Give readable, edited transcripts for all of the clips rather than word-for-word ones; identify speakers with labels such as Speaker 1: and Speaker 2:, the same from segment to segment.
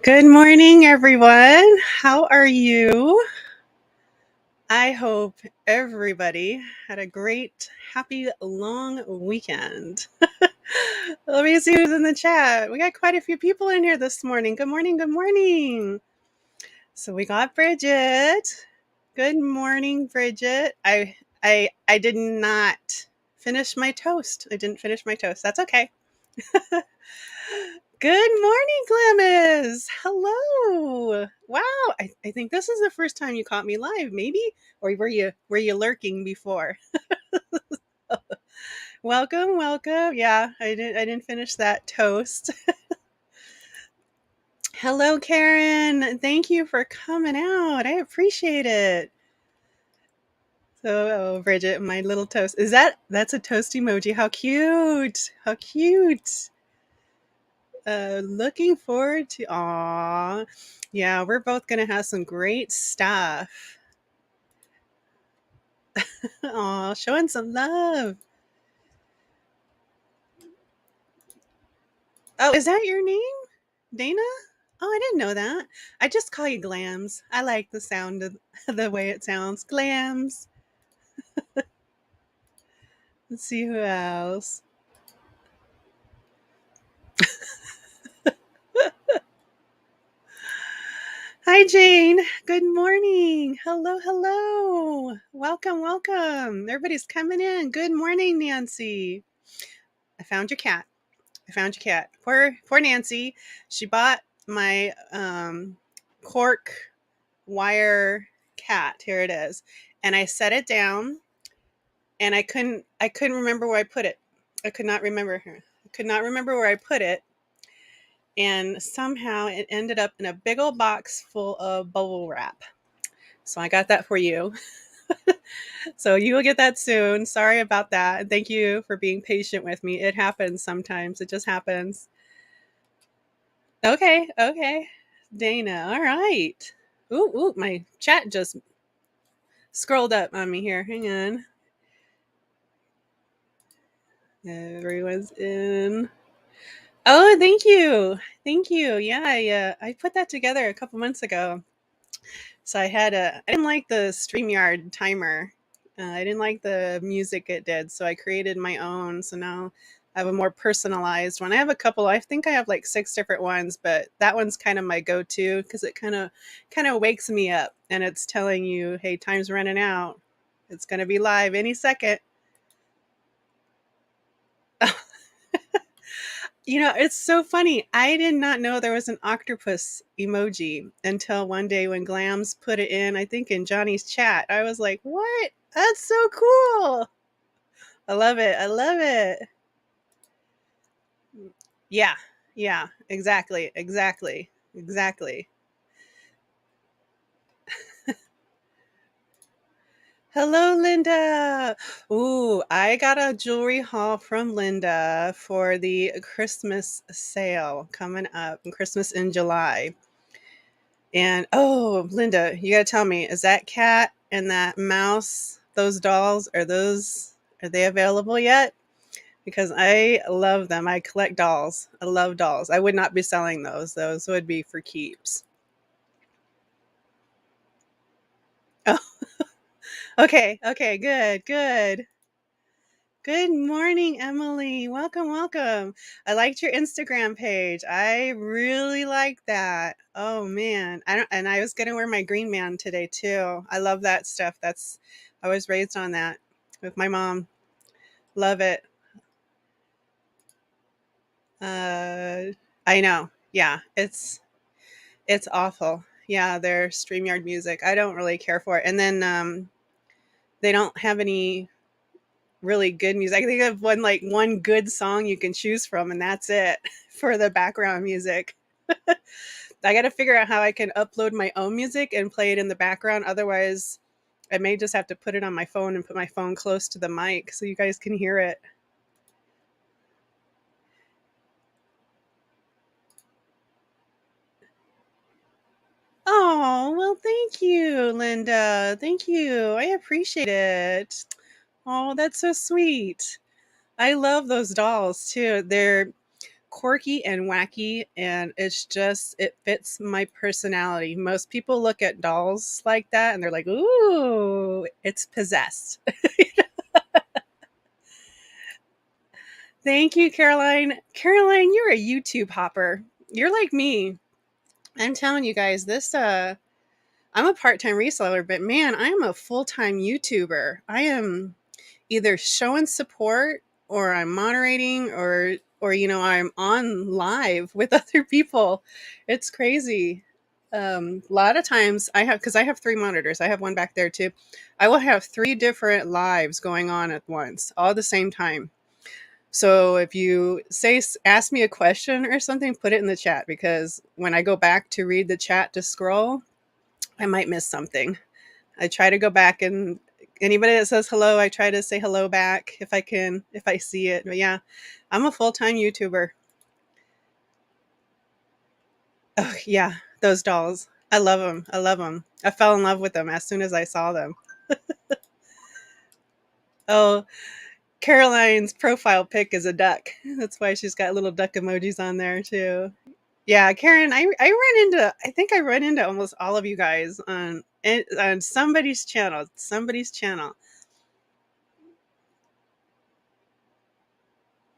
Speaker 1: Good morning, everyone. How are you? I hope everybody had a great, happy, long weekend. Let me see who's in the chat. We got quite a few people in here this morning. Good morning. Good morning. So we got Bridget. Good morning, Bridget. I did not finish my toast. I didn't finish my toast. That's okay. Good morning, Glammis. Hello. Wow. I think this is the first time you caught me live, maybe? Or were you lurking before? Welcome, welcome. Yeah, I didn't finish that toast. Hello, Karen. Thank you for coming out. I appreciate it. So, oh, Bridget, my little toast. That's a toast emoji. How cute. How cute. Looking forward to aw. Yeah, we're both gonna have some great stuff. Aw, showing some love. Oh, is that your name? Dana? Oh, I didn't know that. I just call you Glams. I like the sound of the way it sounds. Glams. Let's see who else. Hi, Jane. Good morning. Hello, hello. Welcome, welcome. Everybody's coming in. Good morning, Nancy. I found your cat. I found your cat. Poor Nancy. She bought my cork wire cat. Here it is. And I set it down and I couldn't remember where I put it. I could not remember her. I could not remember where I put it. And somehow it ended up in a big old box full of bubble wrap. So I got that for you. So you will get that soon. Sorry about that. Thank you for being patient with me. It happens sometimes. It just happens. Okay, okay. Dana, all right. Ooh, my chat just scrolled up on me here. Hang on. Everyone's in. Oh, thank you. Thank you. Yeah, I put that together a couple months ago. So I didn't like the StreamYard timer. I didn't like the music it did, so I created my own. So now I have a more personalized one. I have a couple. I think I have like 6 different ones, but that one's kind of my go-to because it kind of wakes me up and it's telling you, "Hey, time's running out. It's going to be live any second." You know, it's so funny. I did not know there was an octopus emoji until one day when Glams put it in, I think in Johnny's chat. I was like, "What? That's so cool." I love it. I love it. Yeah. Yeah. Exactly. Exactly. Exactly. Hello, Linda. Ooh, I got a jewelry haul from Linda for the Christmas sale coming up, Christmas in July. And oh, Linda, you got to tell me, is that cat and that mouse, those dolls, are they available yet? Because I love them. I collect dolls. I love dolls. I would not be selling those. Those would be for keeps. Oh, okay. Okay. Good. Good. Good morning, Emily. Welcome. Welcome. I liked your Instagram page. I really like that. Oh man. And I was gonna wear my green man today too. I love that stuff. I was raised on that with my mom. Love it. Uh, I know. Yeah. It's awful. Yeah, their StreamYard music. I don't really care for it. And then they don't have any really good music. I think they have one good song you can choose from, and that's it for the background music. I got to figure out how I can upload my own music and play it in the background. Otherwise, I may just have to put it on my phone and put my phone close to the mic so you guys can hear it. Oh, well, thank you, Linda. Thank you. I appreciate it. Oh, that's so sweet. I love those dolls too. They're quirky and wacky, and it fits my personality. Most people look at dolls like that and they're like, ooh, it's possessed. Thank you, Caroline. Caroline, you're a YouTube hopper. You're like me. I'm telling you guys, I'm a part-time reseller, but man, I am a full-time YouTuber. I am either showing support, or I'm moderating, or I'm on live with other people. It's crazy. A lot of times because I have 3 monitors. I have one back there too. I will have 3 different lives going on at once, all at the same time. So if you ask me a question or something, put it in the chat, because when I go back to read the chat to scroll, I might miss something. I try to go back, and anybody that says hello, I try to say hello back if I can, if I see it. But yeah, I'm a full-time YouTuber. Oh yeah, those dolls. I love them. I love them. I fell in love with them as soon as I saw them. Oh, Caroline's profile pic is a duck. That's why she's got little duck emojis on there too. Yeah, Karen, I think I run into almost all of you guys on somebody's channel. Somebody's channel.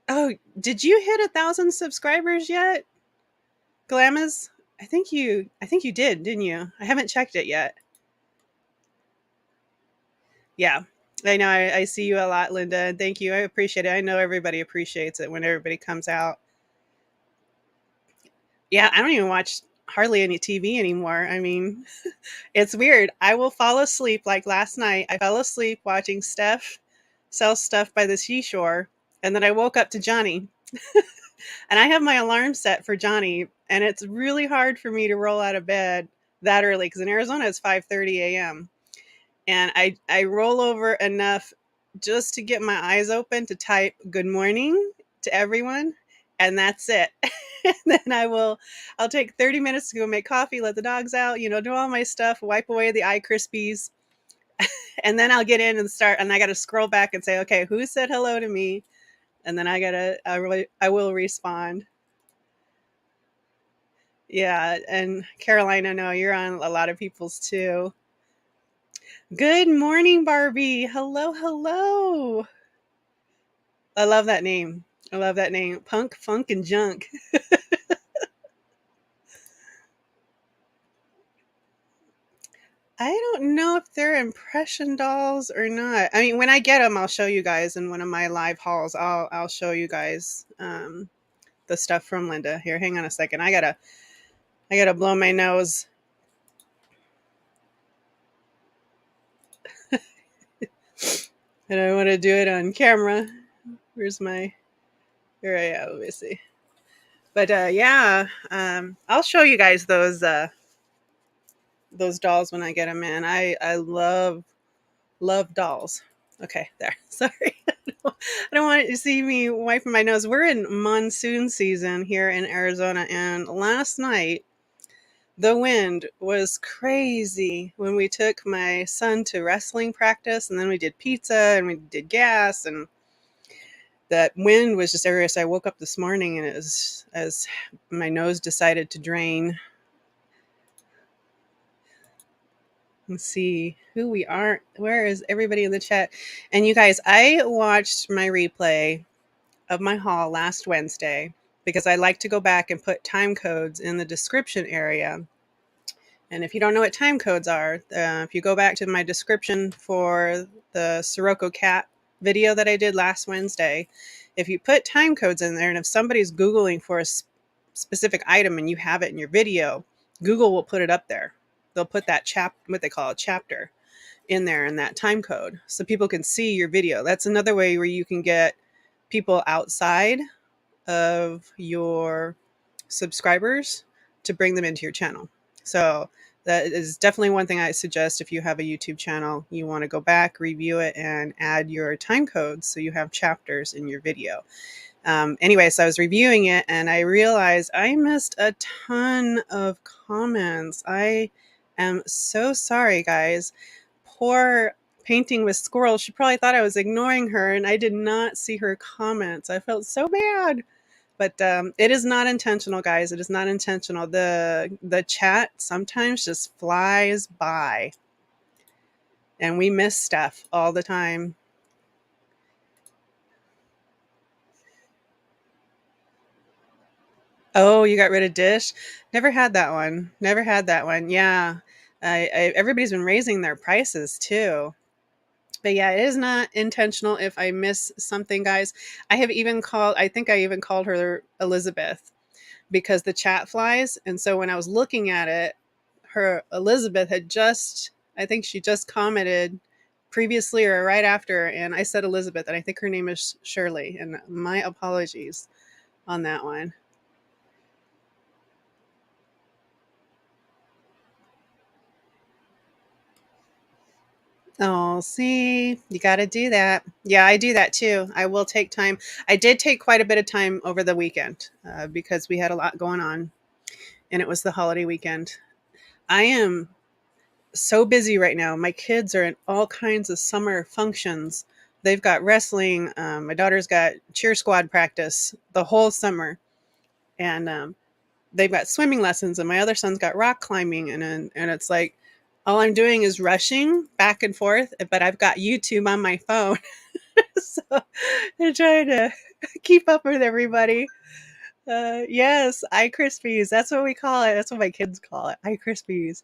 Speaker 1: Oh, did you hit 1,000 subscribers yet, Glamis? I think you did, didn't you? I haven't checked it yet. Yeah. I know I see you a lot, Linda. Thank you. I appreciate it. I know everybody appreciates it when everybody comes out. Yeah, I don't even watch hardly any TV anymore. I mean, it's weird. I will fall asleep. Like last night, I fell asleep watching Steph sell stuff by the seashore, and then I woke up to Johnny. And I have my alarm set for Johnny, and it's really hard for me to roll out of bed that early, because in Arizona it's 5:30 a.m. And I roll over enough just to get my eyes open to type good morning to everyone, and that's it. And then I'll take 30 minutes to go make coffee, let the dogs out, do all my stuff, wipe away the eye crispies, and then I'll get in and start, and I got to scroll back and say, okay, who said hello to me? And then I will respond. Yeah, and Caroline, I know you're on a lot of people's too. Good morning, Barbie. Hello, hello. I love that name. I love that name. Punk, funk, and junk. I don't know if they're impression dolls or not. I mean, when I get them, I'll show you guys in one of my live hauls. I'll show you guys the stuff from Linda. Here, hang on a second. I gotta blow my nose. And I want to do it on camera. Where's my? Here I am. Let me see. But yeah, I'll show you guys those dolls when I get them in. I love dolls. Okay, there. Sorry. I don't want you to see me wiping my nose. We're in monsoon season here in Arizona, and last night the wind was crazy when we took my son to wrestling practice, and then we did pizza and we did gas, and that wind was just everywhere. So I woke up this morning, and it was as my nose decided to drain. Let's see who we are. Where is everybody in the chat? And you guys, I watched my replay of my haul last Wednesday because I like to go back and put time codes in the description area. And if you don't know what time codes are, if you go back to my description for the Sirocco cat video that I did last Wednesday, if you put time codes in there, and if somebody's Googling for a specific item and you have it in your video, Google will put it up there. They'll put that what they call a chapter in there in that time code, so people can see your video. That's another way where you can get people outside of your subscribers to bring them into your channel. So that is definitely one thing I suggest. If you have a YouTube channel, you want to go back, review it, and add your time codes so you have chapters in your video. Anyway, so I was reviewing it and I realized I missed a ton of comments. I am so sorry, guys. Poor Painting with Squirrels. She probably thought I was ignoring her, and I did not see her comments. I felt so bad. But it is not intentional, guys. It is not intentional. The chat sometimes just flies by, and we miss stuff all the time. Oh, you got rid of Dish? Never had that one. Never had that one. Yeah. Everybody's been raising their prices too. But yeah, it is not intentional if I miss something, guys. I think I even called her Elizabeth because the chat flies. And so when I was looking at it, her Elizabeth had just, I think she just commented previously or right after. And I said Elizabeth, and I think her name is Shirley. And my apologies on that one. Oh, see, you got to do that. Yeah, I do that too. I will take time. I did take quite a bit of time over the weekend because we had a lot going on and it was the holiday weekend. I am so busy right now. My kids are in all kinds of summer functions. They've got wrestling. My daughter's got cheer squad practice the whole summer. And they've got swimming lessons, and my other son's got rock climbing. And it's like, all I'm doing is rushing back and forth, but I've got YouTube on my phone. So I'm trying to keep up with everybody. Yes, eye crispies. That's what we call it. That's what my kids call it. Eye crispies.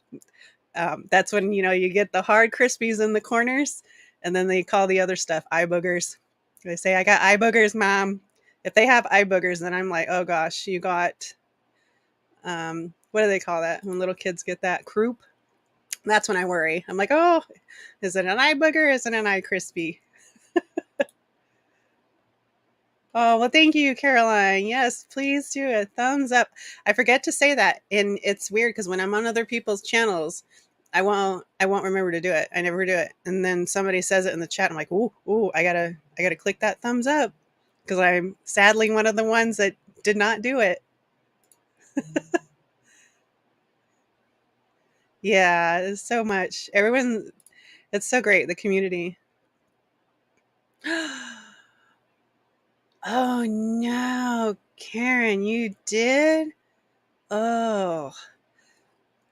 Speaker 1: That's when you get the hard crispies in the corners, and then they call the other stuff eye boogers. They say, "I got eye boogers, mom." If they have eye boogers, then I'm like, "Oh gosh, you got what do they call that when little kids get that croup?" That's when I worry. I'm like, "Oh, is it an eye booger? Is it an eye crispy?" Oh, well, thank you, Caroline. Yes, please do a thumbs up. I forget to say that, and it's weird because when I'm on other people's channels, I won't remember to do it. I never do it. And then somebody says it in the chat. I'm like, ooh, I gotta click that thumbs up because I'm sadly one of the ones that did not do it. Yeah, it's so much. Everyone, it's so great. The community. Oh no, Karen, you did? Oh,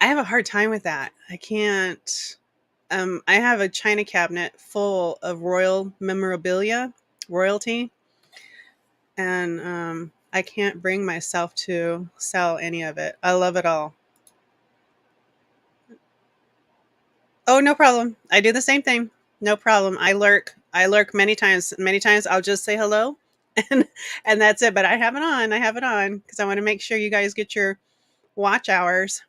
Speaker 1: I have a hard time with that. I can't. I have a china cabinet full of royal memorabilia, royalty, and I can't bring myself to sell any of it. I love it all. Oh, no problem. I do the same thing. No problem. I lurk. I lurk many times. Many times I'll just say hello, and and that's it. But I have it on. I have it on because I want to make sure you guys get your watch hours.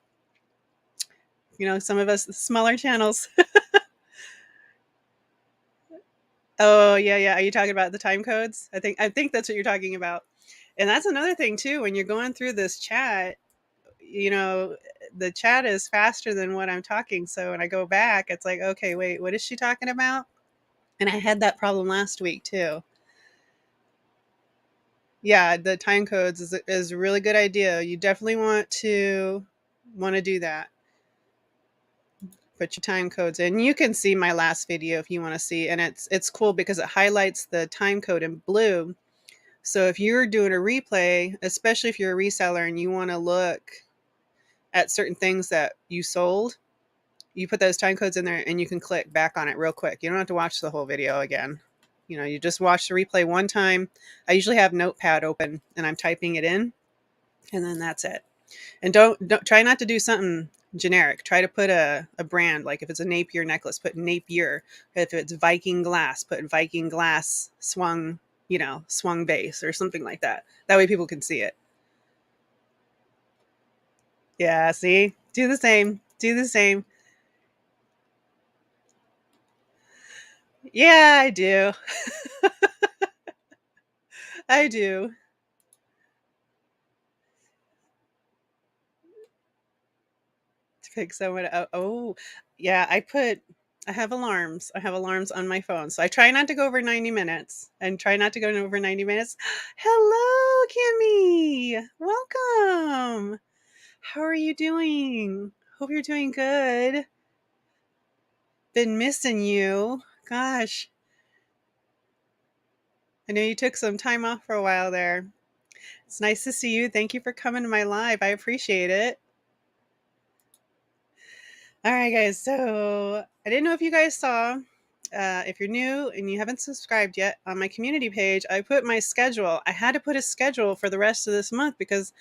Speaker 1: Some of us smaller channels. Oh, yeah, yeah. Are you talking about the time codes? I think that's what you're talking about. And that's another thing too, when you're going through this chat, you know, the chat is faster than what I'm talking. So when I go back, it's like, okay, wait, what is she talking about? And I had that problem last week too. Yeah, the time codes is a really good idea. You definitely want to do that. Put your time codes in. You can see my last video if you want to see, and it's cool because it highlights the time code in blue. So if you're doing a replay, especially if you're a reseller and you want to look at certain things that you sold, you put those time codes in there and you can click back on it real quick. You don't have to watch the whole video again. You just watch the replay one time. I usually have Notepad open and I'm typing it in, and then that's it. And don't try not to do something generic. Try to put a brand, like if it's a Napier necklace, put Napier. If it's Viking glass, put Viking glass swung, swung base or something like that. That way people can see it. Yeah, see? Do the same. Do the same. Yeah, I do. I do. To pick someone up. Oh, yeah, I have alarms. I have alarms on my phone. So I try not to go over 90 minutes and try not to go over 90 minutes. Hello, Kimmy. Welcome. How are you doing? Hope you're doing good. Been missing you. Gosh, I know you took some time off for a while there. It's nice to see you. Thank you for coming to my live. I appreciate it. All right, guys. So I didn't know if you guys saw. If you're new and you haven't subscribed yet, on my community page, I put my schedule. I had to put a schedule for the rest of this month because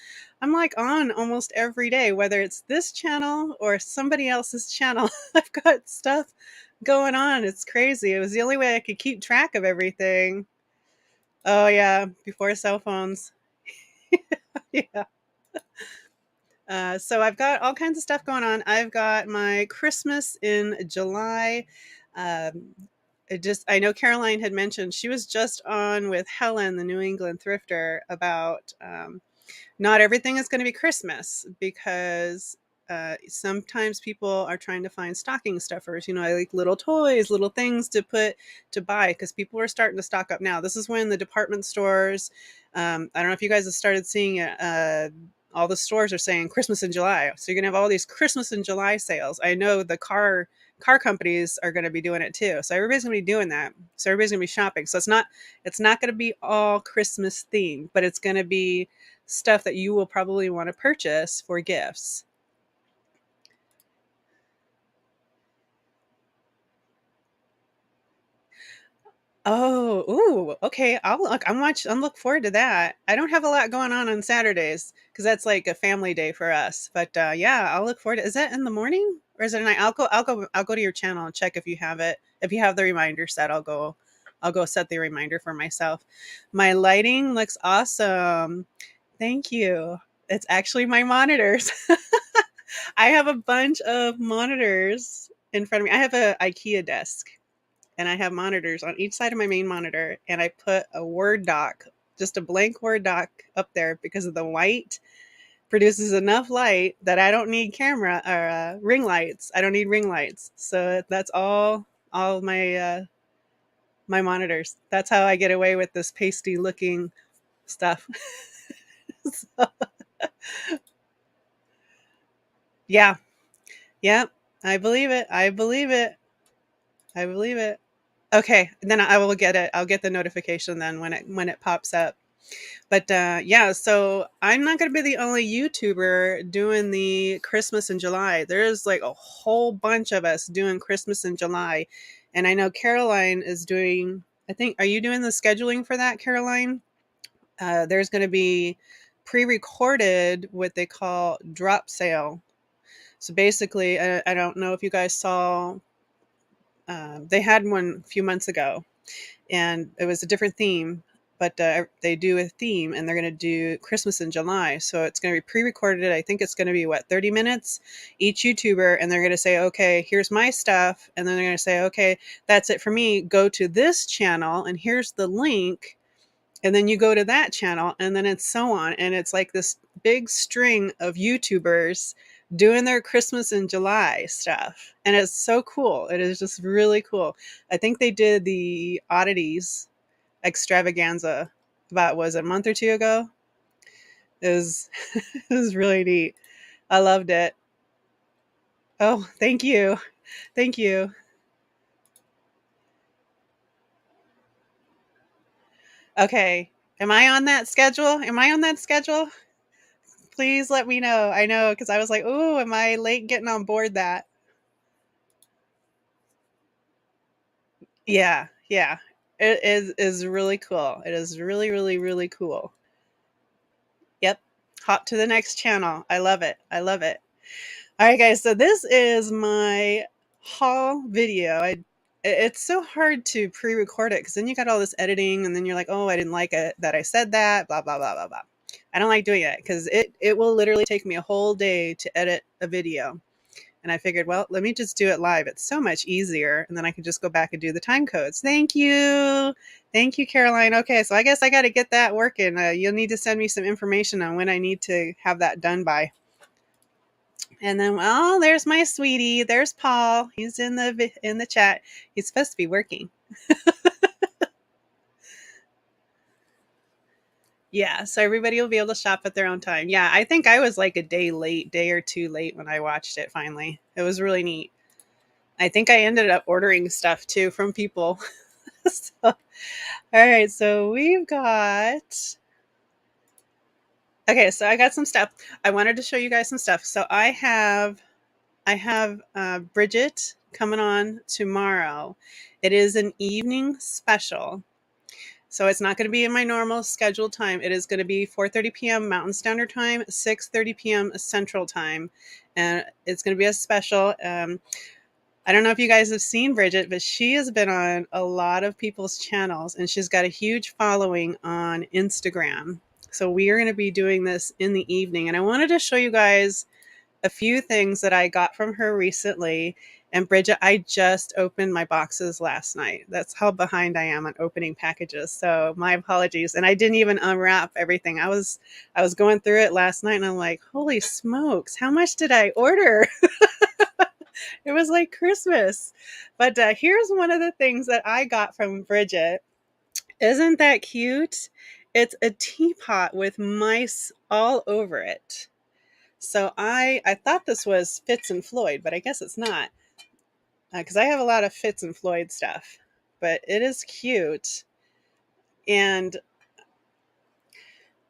Speaker 1: I'm like on almost every day, whether it's this channel or somebody else's channel. I've got stuff going on. It's crazy. It was the only way I could keep track of everything. Oh, yeah, before cell phones. Yeah. So I've got all kinds of stuff going on. I've got my Christmas in July. Um, I know Caroline had mentioned she was just on with Helen, the New England thrifter, about not everything is going to be Christmas because sometimes people are trying to find stocking stuffers, like little toys, little things to buy because people are starting to stock up now. This is when the department stores, I don't know if you guys have started seeing it. All the stores are saying Christmas in July. So you're going to have all these Christmas in July sales. I know the car companies are going to be doing it too. So everybody's going to be doing that. So everybody's going to be shopping. So it's not going to be all Christmas themed, but it's going to be stuff that you will probably want to purchase for gifts. Oh, ooh, okay. I'm look forward to that. I don't have a lot going on Saturdays because that's like a family day for us. But yeah, I'll look forward to. Is that in the morning or is it at night? I'll go to your channel and check if you have it. If you have the reminder set, I'll go set the reminder for myself. My lighting looks awesome. Thank you. It's actually my monitors. I have a bunch of monitors in front of me. I have a IKEA desk and I have monitors on each side of my main monitor, and I put a Word doc, just a blank Word doc up there because of the white produces enough light that I don't need camera or ring lights. I don't need ring lights. So that's all my monitors. That's how I get away with this pasty looking stuff. So, yeah. Yeah. I believe it. I believe it. I believe it. Okay, then I will get it. I'll get the notification then when it pops up. But yeah, so I'm not going to be the only YouTuber doing the Christmas in July. There's like a whole bunch of us doing Christmas in July, and I know Caroline is doing. I think are you doing the scheduling for that, Caroline? There's going to be pre-recorded what they call drop sale. So basically, I don't know if you guys saw. They had one a few months ago, and it was a different theme, but they do a theme and they're going to do Christmas in July. So it's going to be pre-recorded. I think it's going to be 30 minutes each YouTuber, and they're going to say, okay, here's my stuff, and then they're going to say, okay, that's it for me, go to this channel and here's the link, and then you go to that channel, and then it's so on, and it's like this big string of YouTubers doing their Christmas in July stuff, and it's so cool. It is just really cool. I think they did the oddities extravaganza about was it a month or two ago. It was it was really neat. I loved it. Oh, thank you. Thank you. Okay, am I on that schedule? Please let me know. I know, because I was like, oh, am I late getting on board that? Yeah, yeah. It is really cool. It is really, really, really cool. Yep. Hop to the next channel. I love it. I love it. All right, guys. So this is my haul video. It's so hard to pre-record it because then you got all this editing, and then you're like, oh, I didn't like it that I said that. Blah blah blah blah blah. I don't like doing it because it will literally take me a whole day to edit a video. And I figured, well, let me just do it live. It's so much easier. And then I can just go back and do the time codes. Thank you. Thank you, Caroline. Okay, so I guess I got to get that working. You'll need to send me some information on when I need to have that done by. And then, well, there's my sweetie. There's Paul. He's in the chat. He's supposed to be working. Yeah, so everybody will be able to shop at their own time. Yeah, I think I was like a day or two late when I watched it finally. It was really neat. I think I ended up ordering stuff too from people. So, all right, so we've got Okay, so I got some stuff. I wanted to show you guys some stuff. So I have Bridget coming on tomorrow. It is an evening special. So it's not going to be in my normal scheduled time. It is going to be 4:30 p.m. Mountain Standard Time, 6:30 p.m. Central Time, and it's going to be a special. I don't know if you guys have seen Bridget, but she has been on a lot of people's channels, and she's got a huge following on Instagram. So we are going to be doing this in the evening, and I wanted to show you guys a few things that I got from her recently. And Bridget, I just opened my boxes last night. That's how behind I am on opening packages. So my apologies. And I didn't even unwrap everything. I was going through it last night and I'm like, holy smokes, how much did I order? It was like Christmas. But here's one of the things that I got from Bridget. Isn't that cute? It's a teapot with mice all over it. So I thought this was Fitz and Floyd, but I guess it's not, because I have a lot of Fitz and Floyd stuff. But it is cute, and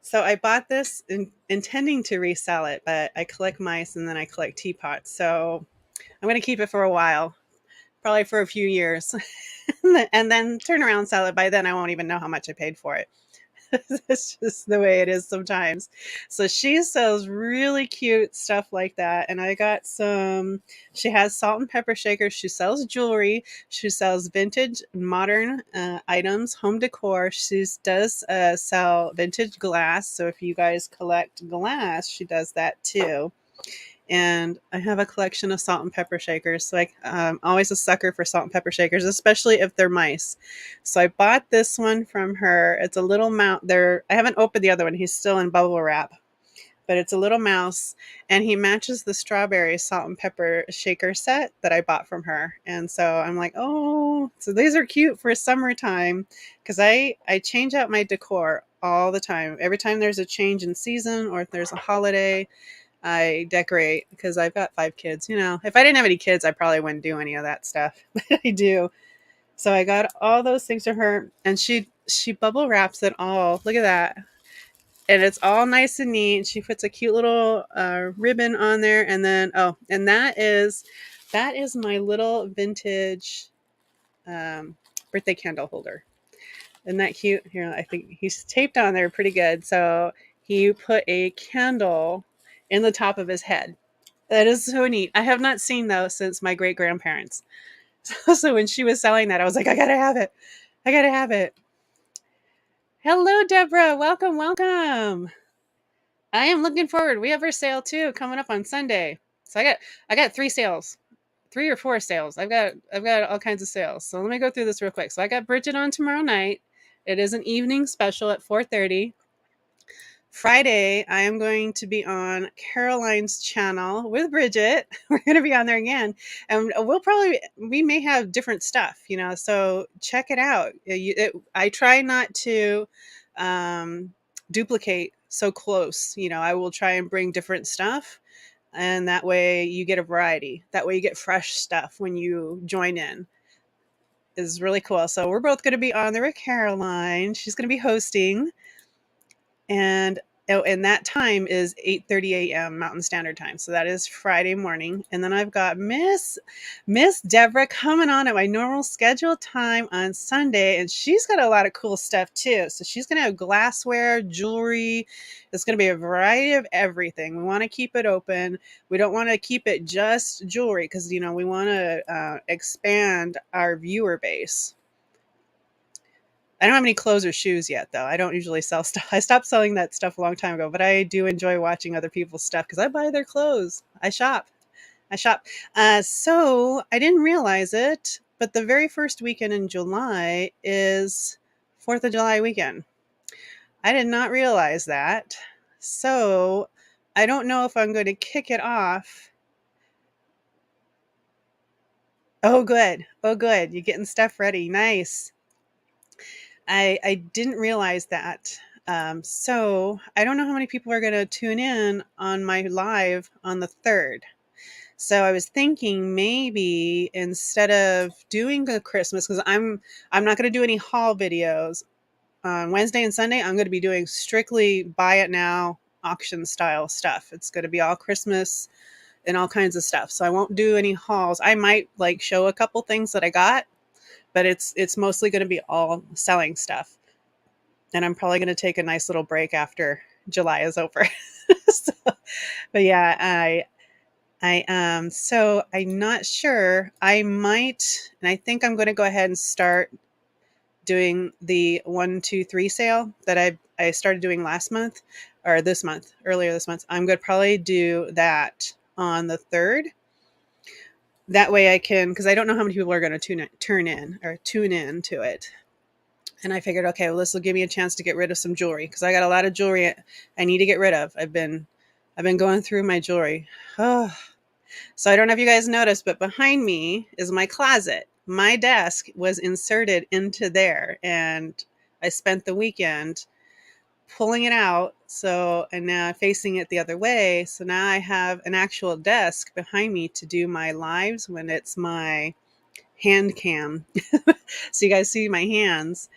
Speaker 1: so I bought this intending to resell it, but I collect mice and then I collect teapots, so I'm going to keep it for a while, probably for a few years, and then turn around and sell it. By then, I won't even know how much I paid for it. It's just the way it is sometimes. So she sells really cute stuff like that. And I got some, she has salt and pepper shakers. She sells jewelry. She sells vintage modern items, home decor. She does sell vintage glass. So if you guys collect glass, she does that too. And I have a collection of salt and pepper shakers. So I'm always a sucker for salt and pepper shakers, especially if they're mice. So I bought this one from her. It's a little mouse. I haven't opened the other one. He's still in bubble wrap, but it's a little mouse, and he matches the strawberry salt and pepper shaker set that I bought from her. And so I'm like, oh, so these are cute for summertime, because I change out my decor all the time. Every time there's a change in season or if there's a holiday, I decorate, because I've got 5 kids. You know, if I didn't have any kids, I probably wouldn't do any of that stuff, but I do. So I got all those things to her, and she bubble wraps it all. Look at that. And it's all nice and neat. She puts a cute little ribbon on there, and then and that is my little vintage birthday candle holder. Isn't that cute? Here, I think he's taped on there pretty good. So he put a candle in the top of his head. That is so neat. I have not seen those since my great grandparents. So when she was selling that, I was like, I gotta have it. I gotta have it. Hello, Deborah. Welcome, welcome. I am looking forward. We have our sale too coming up on Sunday. So I got 3 sales. 3 or 4 sales. I've got all kinds of sales. So let me go through this real quick. So I got Bridget on tomorrow night. It is an evening special at 4:30. Friday, I am going to be on Caroline's channel with Bridget. We're going to be on there again, and we may have different stuff, you know, so check it out. I try not to duplicate so close, you know. I will try and bring different stuff, and that way you get a variety. That way you get fresh stuff when you join in. Is really cool. So we're both going to be on there with Caroline. She's going to be hosting. And that time is 8:30 a.m. Mountain Standard Time. So that is Friday morning. And then I've got Miss Deborah coming on at my normal scheduled time on Sunday. And she's got a lot of cool stuff too. So she's going to have glassware, jewelry. It's going to be a variety of everything. We want to keep it open. We don't want to keep it just jewelry, because, you know, we want to expand our viewer base. I don't have any clothes or shoes yet, though. I don't usually sell stuff. I stopped selling that stuff a long time ago, but I do enjoy watching other people's stuff because I buy their clothes. I shop. So I didn't realize it, but the very first weekend in July is 4th of July weekend. I did not realize that. So I don't know if I'm going to kick it off. Oh, good. Oh, good. You're getting stuff ready. Nice. I didn't realize that. So I don't know how many people are going to tune in on my live on the 3rd. So I was thinking maybe instead of doing the Christmas, because I'm not going to do any haul videos on Wednesday and Sunday. I'm going to be doing strictly buy it now, auction style stuff. It's going to be all Christmas and all kinds of stuff. So I won't do any hauls. I might like show a couple things that I got, but it's mostly going to be all selling stuff. And I'm probably going to take a nice little break after July is over. So, but yeah, so I'm not sure. I might, and I think I'm going to go ahead and start doing the 1, 2, 3 sale that I started doing last month or this month, earlier this month. I'm going to probably do that on the 3rd. That way I can, because I don't know how many people are going to tune in to it. And I figured, okay, well, this will give me a chance to get rid of some jewelry because I got a lot of jewelry I need to get rid of. I've been going through my jewelry. Oh. So I don't know if you guys noticed, but behind me is my closet. My desk was inserted into there, and I spent the weekend pulling it out. So, and now facing it the other way. So now I have an actual desk behind me to do my lives when it's my hand cam. So you guys see my hands.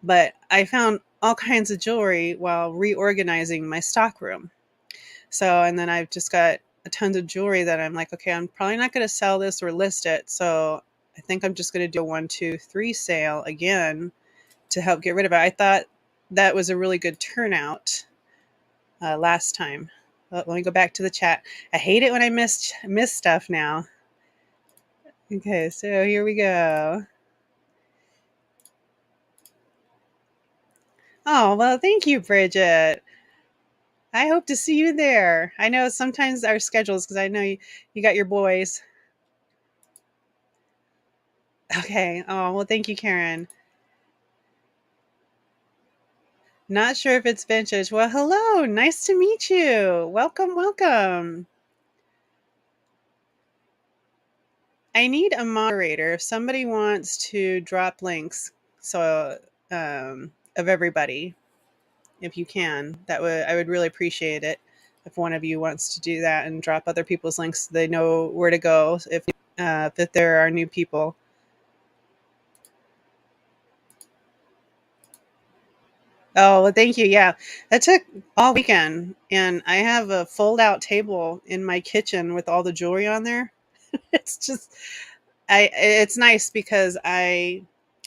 Speaker 1: But I found all kinds of jewelry while reorganizing my stock room. So, and then I've just got a ton of jewelry that I'm like, okay, I'm probably not going to sell this or list it. So I think I'm just going to do a 1, 2, 3 sale again to help get rid of it. I thought that was a really good turnout last time. Let me go back to the chat. I hate it when I miss stuff now. Okay, so here we go. Oh, well, thank you, Bridget. I hope to see you there. I know sometimes our schedules, because I know you got your boys. Okay. Oh, well, thank you, Karen. Not sure if it's vintage. Well, hello. Nice to meet you. Welcome, welcome. I need a moderator. If somebody wants to drop links, so of everybody, if you can, I would really appreciate it. If one of you wants to do that and drop other people's links, so they know where to go. If there are new people. Oh, well, thank you. Yeah, that took all weekend, and I have a fold-out table in my kitchen with all the jewelry on there. It's just, it's nice because I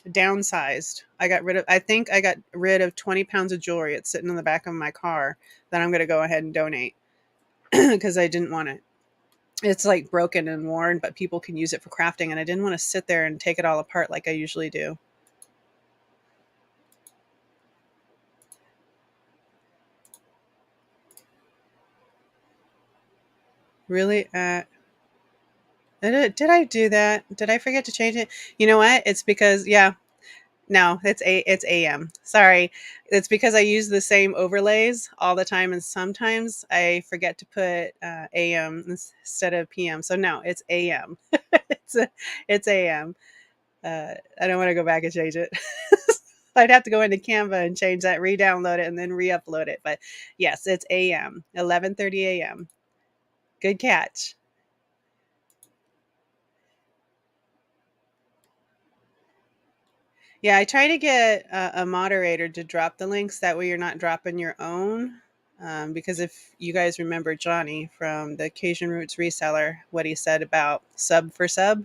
Speaker 1: downsized. I think I got rid of 20 pounds of jewelry. It's sitting in the back of my car that I'm going to go ahead and donate because I didn't want it. It's like broken and worn, but people can use it for crafting, and I didn't want to sit there and take it all apart like I usually do. Really? Did I do that? Did I forget to change it? You know what? It's because, yeah, no, it's AM. Sorry. It's because I use the same overlays all the time, and sometimes I forget to put AM instead of PM. So no, it's AM. it's it's AM. I don't want to go back and change it. I'd have to go into Canva and change that, re-download it, and then re-upload it. But yes, it's AM, 11:30 AM. Good catch. Yeah, I try to get a moderator to drop the links. That way you're not dropping your own. Because if you guys remember Johnny from the Cajun Roots reseller, what he said about sub for sub.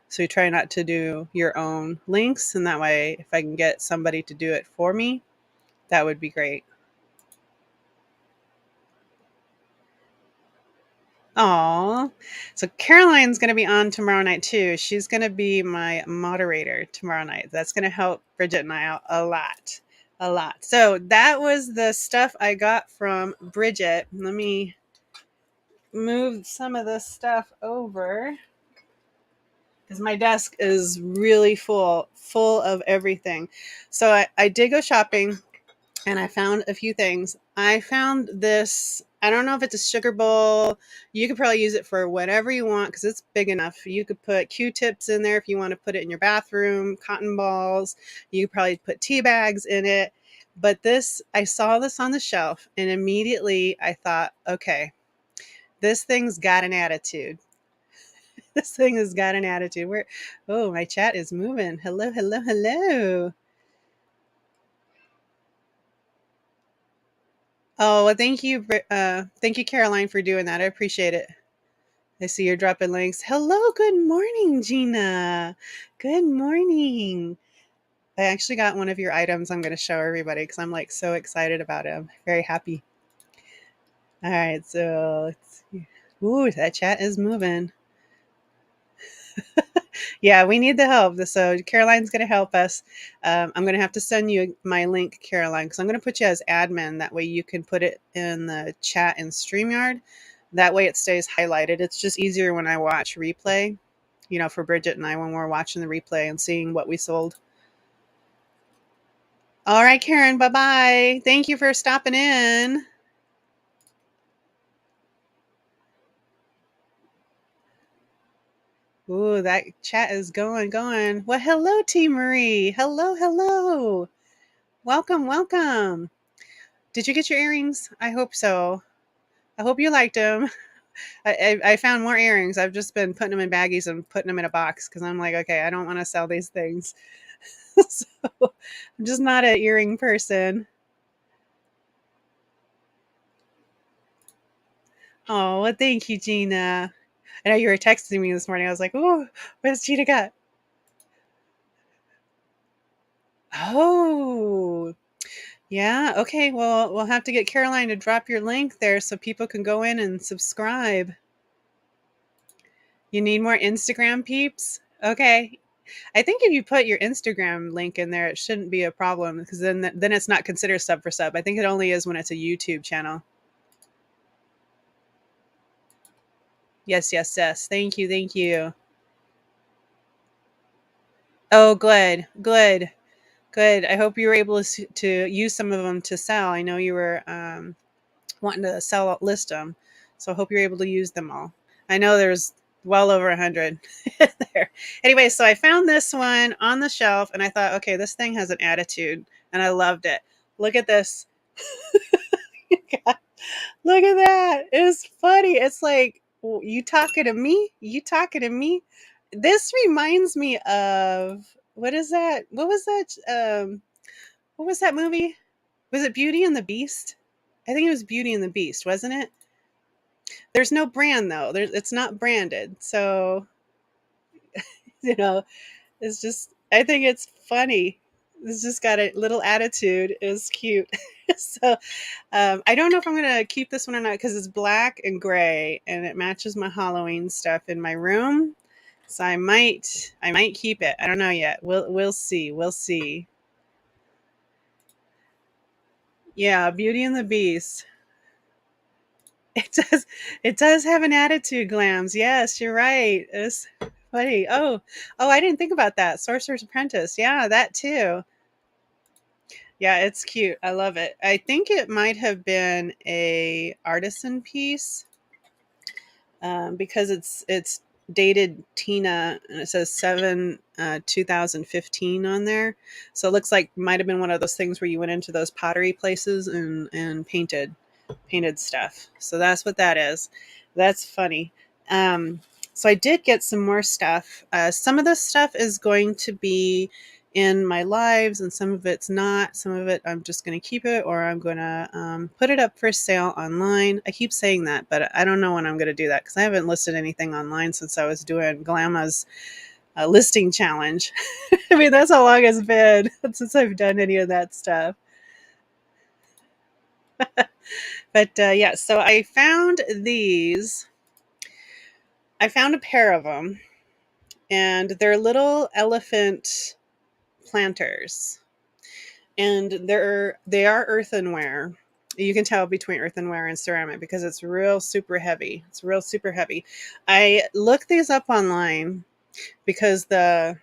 Speaker 1: So you try not to do your own links. And that way, if I can get somebody to do it for me, that would be great. Aw. So Caroline's going to be on tomorrow night too. She's going to be my moderator tomorrow night. That's going to help Bridget and I out a lot. A lot. So that was the stuff I got from Bridget. Let me move some of this stuff over because my desk is really full of everything. So I did go shopping and I found a few things. I found this, I don't know if it's a sugar bowl. You could probably use it for whatever you want because it's big enough. You could put Q-tips in there if you want to put it in your bathroom, cotton balls. You could probably put tea bags in it. But this, I saw this on the shelf and immediately I thought, okay, this thing's got an attitude. This thing has got an attitude. Oh, my chat is moving. Hello, hello, hello. Oh, well, thank you, Caroline, for doing that. I appreciate it. I see you're dropping links. Hello, good morning, Gina. Good morning. I actually got one of your items I'm going to show everybody because I'm like so excited about it. I'm very happy. All right, so let's see. Ooh, that chat is moving. Yeah, we need the help. So Caroline's going to help us. I'm going to have to send you my link, Caroline, because I'm going to put you as admin. That way you can put it in the chat in StreamYard. That way it stays highlighted. It's just easier when I watch replay, for Bridget and I when we're watching the replay and seeing what we sold. All right, Karen, bye-bye. Thank you for stopping in. Ooh, that chat is going. Well, hello, T. Marie. Hello. Welcome. Did you get your earrings? I hope so. I hope you liked them. I found more earrings. I've just been putting them in baggies and putting them in a box because I'm like, okay, I don't want to sell these things. So I'm just not an earring person. Oh, well, thank you, Gina. I know you were texting me this morning. I was like, oh, what's Gina got? Oh, yeah. Okay. Well, we'll have to get Caroline to drop your link there so people can go in and subscribe. You need more Instagram peeps? Okay. I think if you put your Instagram link in there, it shouldn't be a problem because then it's not considered sub for sub. I think it only is when it's a YouTube channel. Yes. Thank you. Oh, good. I hope you were able to use some of them to sell. I know you were wanting to list them, so I hope you're able to use them all. I know there's well over 100 there. Anyway, so I found this one on the shelf, and I thought, okay, this thing has an attitude, and I loved it. Look at this. Look at that. It's funny. It's like, you talking to me? You talking to me? This reminds me of what is that? What was that movie? Was it Beauty and the Beast? I think it was Beauty and the Beast, wasn't it? There's no brand though. It's not branded. So, you know, it's just I think it's funny. It's just got a little attitude. It's cute. So I don't know if I'm gonna keep this one or not because it's black and gray and it matches my Halloween stuff in my room. So I might keep it. I don't know yet. We'll see. We'll see. Yeah, Beauty and the Beast. It does have an attitude, Glams. Yes, you're right. It's funny. Oh, I didn't think about that. Sorcerer's Apprentice. Yeah, that too. Yeah, it's cute. I love it. I think it might have been a artisan piece because it's dated Tina and it says 7/2015 on there. So it looks like might have been one of those things where you went into those pottery places and painted stuff. So that's what that is. That's funny. So I did get some more stuff. Some of this stuff is going to be in my lives and some of it's not. Some of it I'm just going to keep it or I'm going to put it up for sale online. I keep saying that, but I don't know when I'm going to do that because I haven't listed anything online since I was doing Glamma's listing challenge. I mean, that's how long it's been since I've done any of that stuff. But yeah, so I found these. I found a pair of them, and they're little elephant planters, and they are earthenware. You can tell between earthenware and ceramic because it's real super heavy. It's real super heavy. I looked these up online because they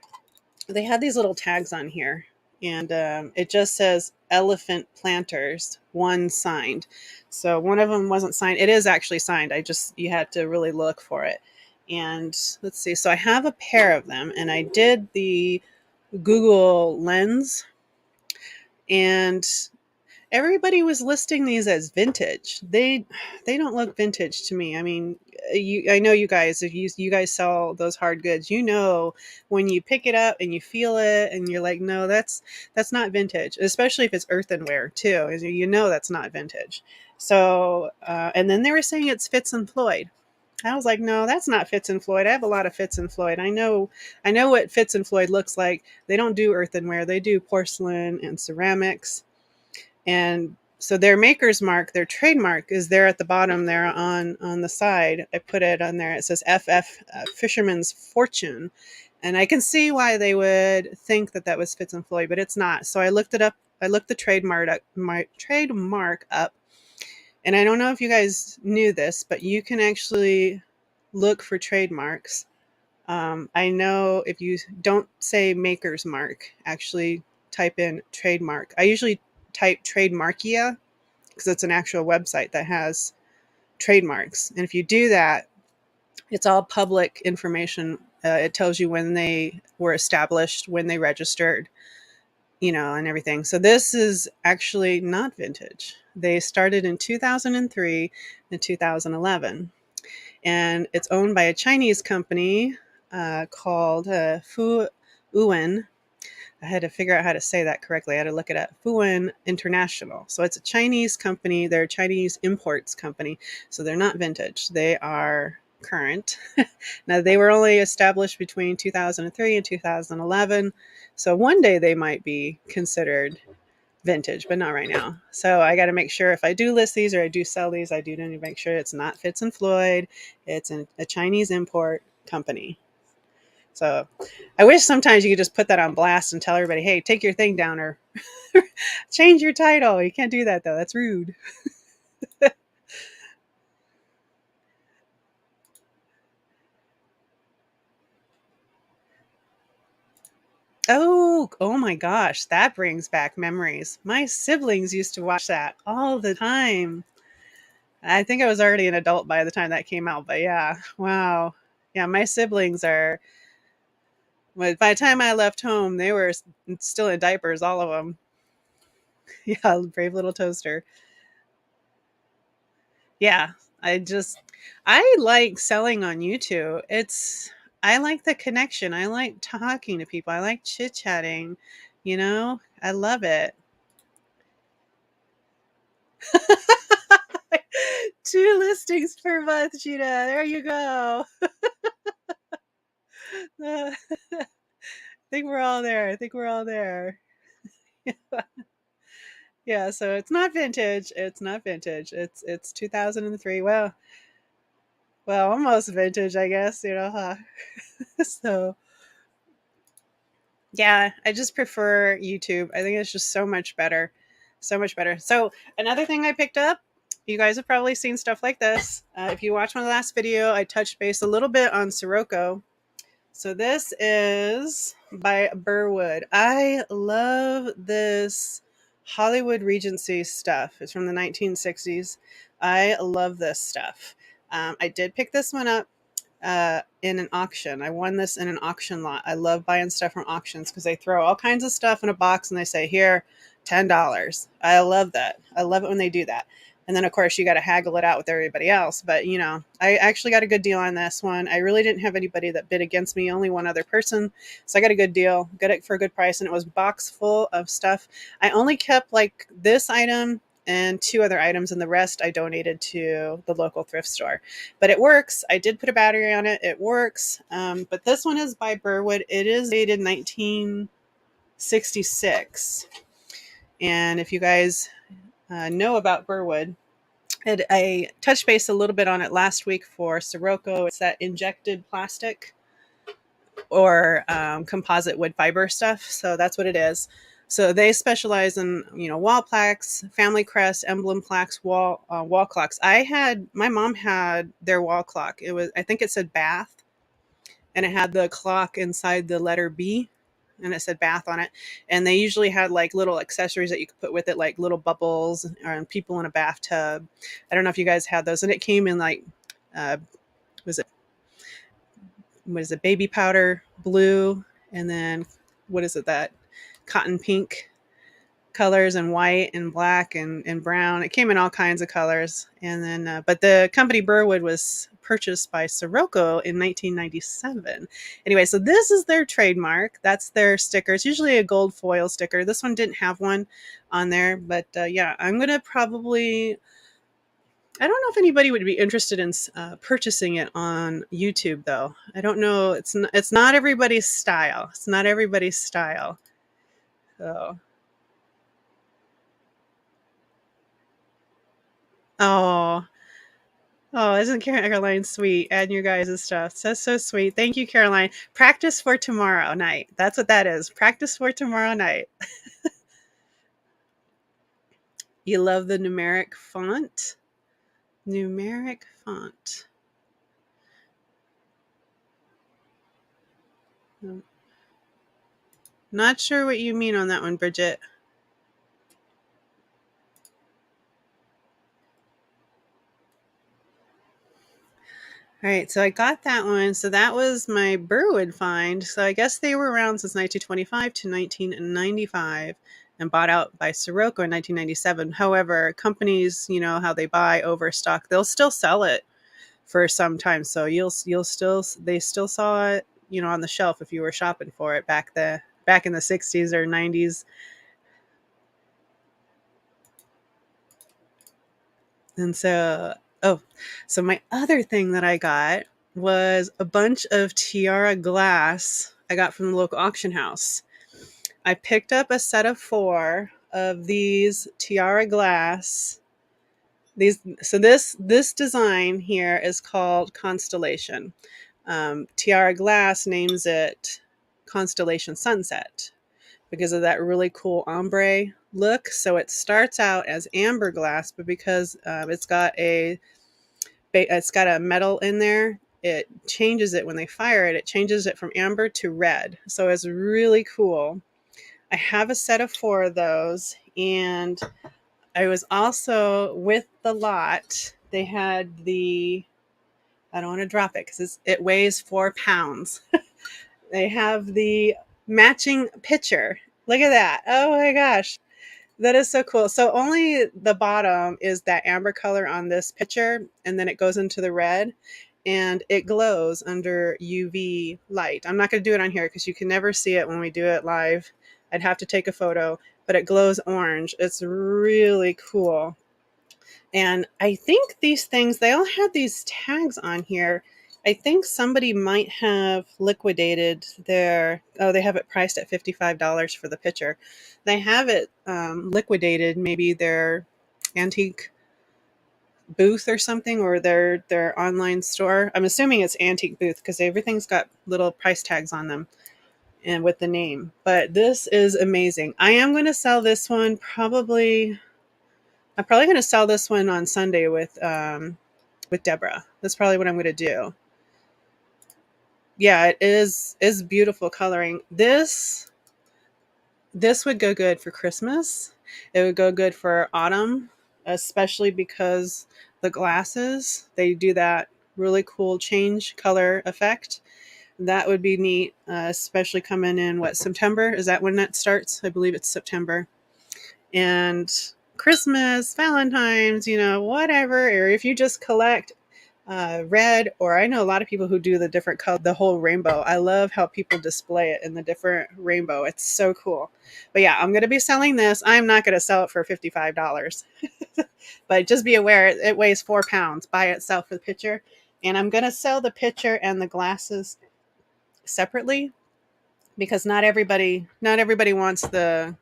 Speaker 1: had these little tags on here, and it just says elephant planters, one signed. So one of them wasn't signed. It is actually signed. You had to really look for it. And let's see. So I have a pair of them, and I did the Google Lens, and everybody was listing these as vintage. They don't look vintage to me. I mean, I know you guys, if you guys sell those hard goods, you know when you pick it up and you feel it and you're like, no, that's not vintage, especially if it's earthenware too. You know that's not vintage. So and then they were saying it's Fitz and Floyd. I was like, no, that's not Fitz and Floyd. I have a lot of Fitz and Floyd. I know what Fitz and Floyd looks like. They don't do earthenware. They do porcelain and ceramics. And so their maker's mark, their trademark is there at the bottom there on the side. I put it on there. It says FF Fisherman's Fortune. And I can see why they would think that that was Fitz and Floyd, but it's not. So I looked it up. I looked the trademark up. And I don't know if you guys knew this, but you can actually look for trademarks. I know if you don't say maker's mark, actually type in trademark. I usually type Trademarkia because it's an actual website that has trademarks. And if you do that, it's all public information. It tells you when they were established, when they registered, and everything. So this is actually not vintage. They started in 2003 and 2011. And it's owned by a Chinese company called Fu Yuan. I had to figure out how to say that correctly. I had to look it up. Fuan International. So it's a Chinese company. They're a Chinese imports company. So they're not vintage. They are current. Now, they were only established between 2003 and 2011. So one day they might be considered vintage, but not right now. So I got to make sure if I do list these or I do sell these, I do need to make sure it's not Fitz and Floyd. It's a Chinese import company. So I wish sometimes you could just put that on blast and tell everybody, hey, take your thing down or change your title. You can't do that, though. That's rude. Oh my gosh. That brings back memories. My siblings used to watch that all the time. I think I was already an adult by the time that came out, but yeah. Wow. Yeah, my siblings are, by the time I left home, they were still in diapers, all of them. Yeah, brave little toaster. Yeah, I like selling on YouTube. I like the connection. I like talking to people. I like chit-chatting, I love it. Two listings per month, Gina. There you go. I think we're all there. I think we're all there. Yeah, so it's not vintage. It's not vintage. It's 2003. Well, almost vintage, I guess, huh? So, yeah, I just prefer YouTube. I think it's just so much better. So much better. So, another thing I picked up, you guys have probably seen stuff like this. If you watched my last video, I touched base a little bit on Sirocco. So, this is by Burwood. I love this Hollywood Regency stuff. It's from the 1960s. I love this stuff. I did pick this one up in an auction. I won this in an auction lot. I love buying stuff from auctions because they throw all kinds of stuff in a box and they say, here, $10. I love that. I love it when they do that. And then, of course, you got to haggle it out with everybody else. But, I actually got a good deal on this one. I really didn't have anybody that bid against me, only one other person. So I got a good deal, got it for a good price. And it was box full of stuff. I only kept like this item and two other items, and the rest I donated to the local thrift store. But it works. I did put a battery on it. It works. But this one is by Burwood. It is dated 1966. And if you guys know about Burwood, I touched base a little bit on it last week for Sirocco. It's that injected plastic or composite wood fiber stuff. So that's what it is. So they specialize in, wall plaques, family crest, emblem plaques, wall clocks. My mom had their wall clock. I think it said Bath, and it had the clock inside the letter B, and it said Bath on it. And they usually had like little accessories that you could put with it, like little bubbles or people in a bathtub. I don't know if you guys had those, and it came in like, was it what is it, baby powder blue, and then what is it, that cotton colors and white and black and brown. It came in all kinds of colors. And then, but the company Burwood was purchased by Sirocco in 1997. Anyway, so this is their trademark. That's their sticker. It's usually a gold foil sticker. This one didn't have one on there, but yeah, I'm going to probably, I don't know if anybody would be interested in purchasing it on YouTube though. I don't know. It's not everybody's style. It's not everybody's style. So, oh, oh, isn't Caroline sweet? Adding your guys' stuff. That's so sweet. Thank you, Caroline. Practice for tomorrow night. That's what that is. Practice for tomorrow night. You love the numeric font? Numeric font. Not sure what you mean on that one, Bridget. All right, so I got that one. So that was my Burwood find. So I guess they were around since 1925 to 1995 and bought out by Sirocco in 1997. However, companies, you know how they buy overstock, they'll still sell it for some time. So you'll still, they still saw it, you know, on the shelf if you were shopping for it back in the 60s or 90s. And so, oh, so my other thing that I got was a bunch of Tiara glass I got from the local auction house. I picked up a set of 4 of these Tiara glass. This design here is called Constellation. Tiara Glass names it Constellation Sunset because of that really cool ombre look. So it starts out as amber glass, but because it's got a metal in there, it changes it when they fire it. It changes it from amber to red. So it's really cool. I have a set of 4 of those, and I was also with the lot. They had the, I don't want to drop it because it weighs 4 pounds. They have the matching pitcher. Look at that. Oh my gosh. That is so cool. So only the bottom is that amber color on this picture, and then it goes into the red, and it glows under UV light. I'm not going to do it on here because you can never see it when we do it live. I'd have to take a photo, but it glows orange. It's really cool. And I think these things, they all had these tags on here. I think somebody might have liquidated their, oh, they have it priced at $55 for the picture. They have it liquidated, maybe their antique booth or something, or their online store. I'm assuming it's antique booth because everything's got little price tags on them and with the name. But this is amazing. I am going to sell this one probably. I'm probably going to sell this one on Sunday with Deborah. That's probably what I'm going to do. Yeah, it is beautiful coloring. This would go good for Christmas. It would go good for autumn, especially because the glasses, they do that really cool change color effect. That would be neat, especially coming in September? Is that when that starts? I believe it's September. And Christmas, Valentine's, you know, whatever. Or if you just collect red, or I know a lot of people who do the different color, the whole rainbow. I love how people display it in the different rainbow. It's so cool. But yeah, I'm going to be selling this. I'm not going to sell it for $55, but just be aware it weighs 4 pounds by itself for the picture. And I'm going to sell the picture and the glasses separately because not everybody wants the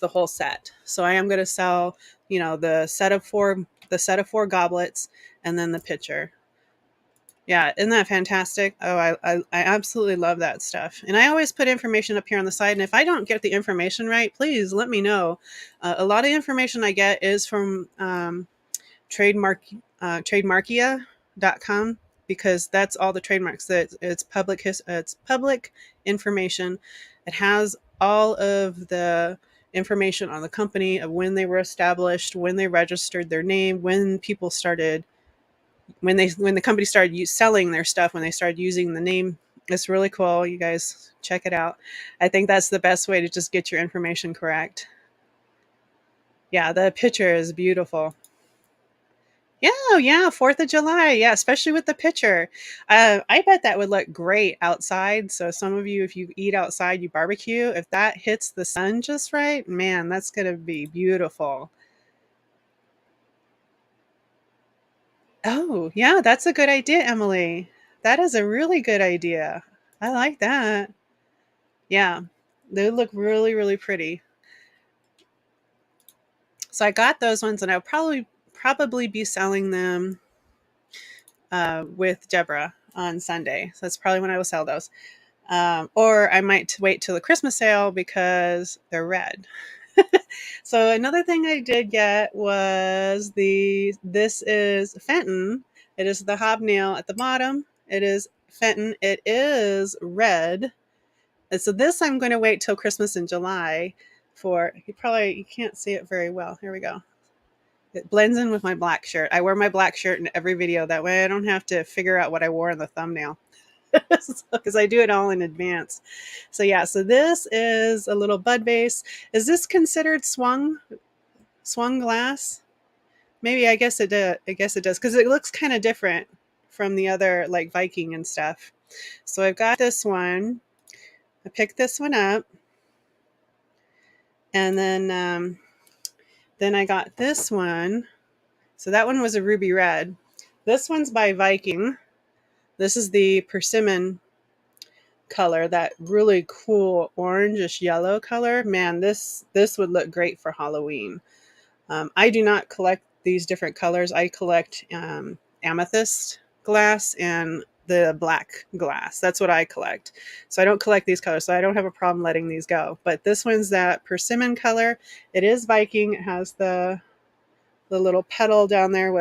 Speaker 1: whole set. So I am going to sell, you know, the set of 4 goblets and then the pitcher. Yeah, isn't that fantastic? Oh, I absolutely love that stuff. And I always put information up here on the side. And if I don't get the information right, please let me know. A lot of information I get is from trademarkia.com because that's all the trademarks. That it's public information. It has all of the information on the company of when they were established, when they registered their name, when the company started selling their stuff, when they started using the name It's really cool. You guys check it out. I think that's the best way to just get your information correct. Yeah, the picture is beautiful. Yeah, oh, yeah, 4th of July. Yeah, especially with the picture. I bet that would look great outside. So some of you, if you eat outside, you barbecue, if that hits the sun just right, man, that's going to be beautiful. Oh, yeah, that's a good idea, Emily. That is a really good idea. I like that. Yeah, they look really, really pretty. So I got those ones, and I'll probably be selling them with Deborah on Sunday. So that's probably when I will sell those. Or I might wait till the Christmas sale because they're red. So another thing I did get was this is Fenton. It is the hobnail at the bottom. It is Fenton. It is red. And so this I'm going to wait till Christmas in July for. You can't see it very well. Here we go. It blends in with my black shirt. I wear my black shirt in every video. That way I don't have to figure out what I wore in the thumbnail because I do it all in advance. So yeah, so this is a little bud vase. Is this considered swung glass? Maybe I guess it does. I guess it does because it looks kind of different from the other like Viking and stuff. So I've got this one. I picked this one up, and then I got this one. So that one was a ruby red. This one's by Viking. This is the Persimmon color, that really cool orangish yellow color. Man, this would look great for Halloween. I do not collect these different colors. I collect amethyst glass and the black glass. That's what I collect. So I don't collect these colors, so I don't have a problem letting these go. But this one's that persimmon color. It is Viking. It has the little petal down there,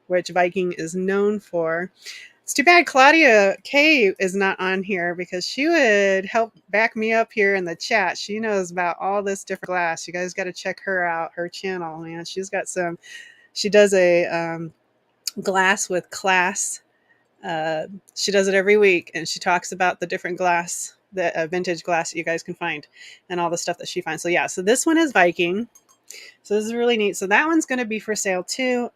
Speaker 1: which Viking is known for. It's too bad Claudia K is not on here because she would help back me up here in the chat. She knows about all this different glass. You guys got to check her out, her channel, man. She does a glass with class. She does it every week, and she talks about the different glass, the vintage glass that you guys can find and all the stuff that she finds. So yeah, so this one is Viking. So this is really neat. So that one's going to be for sale too.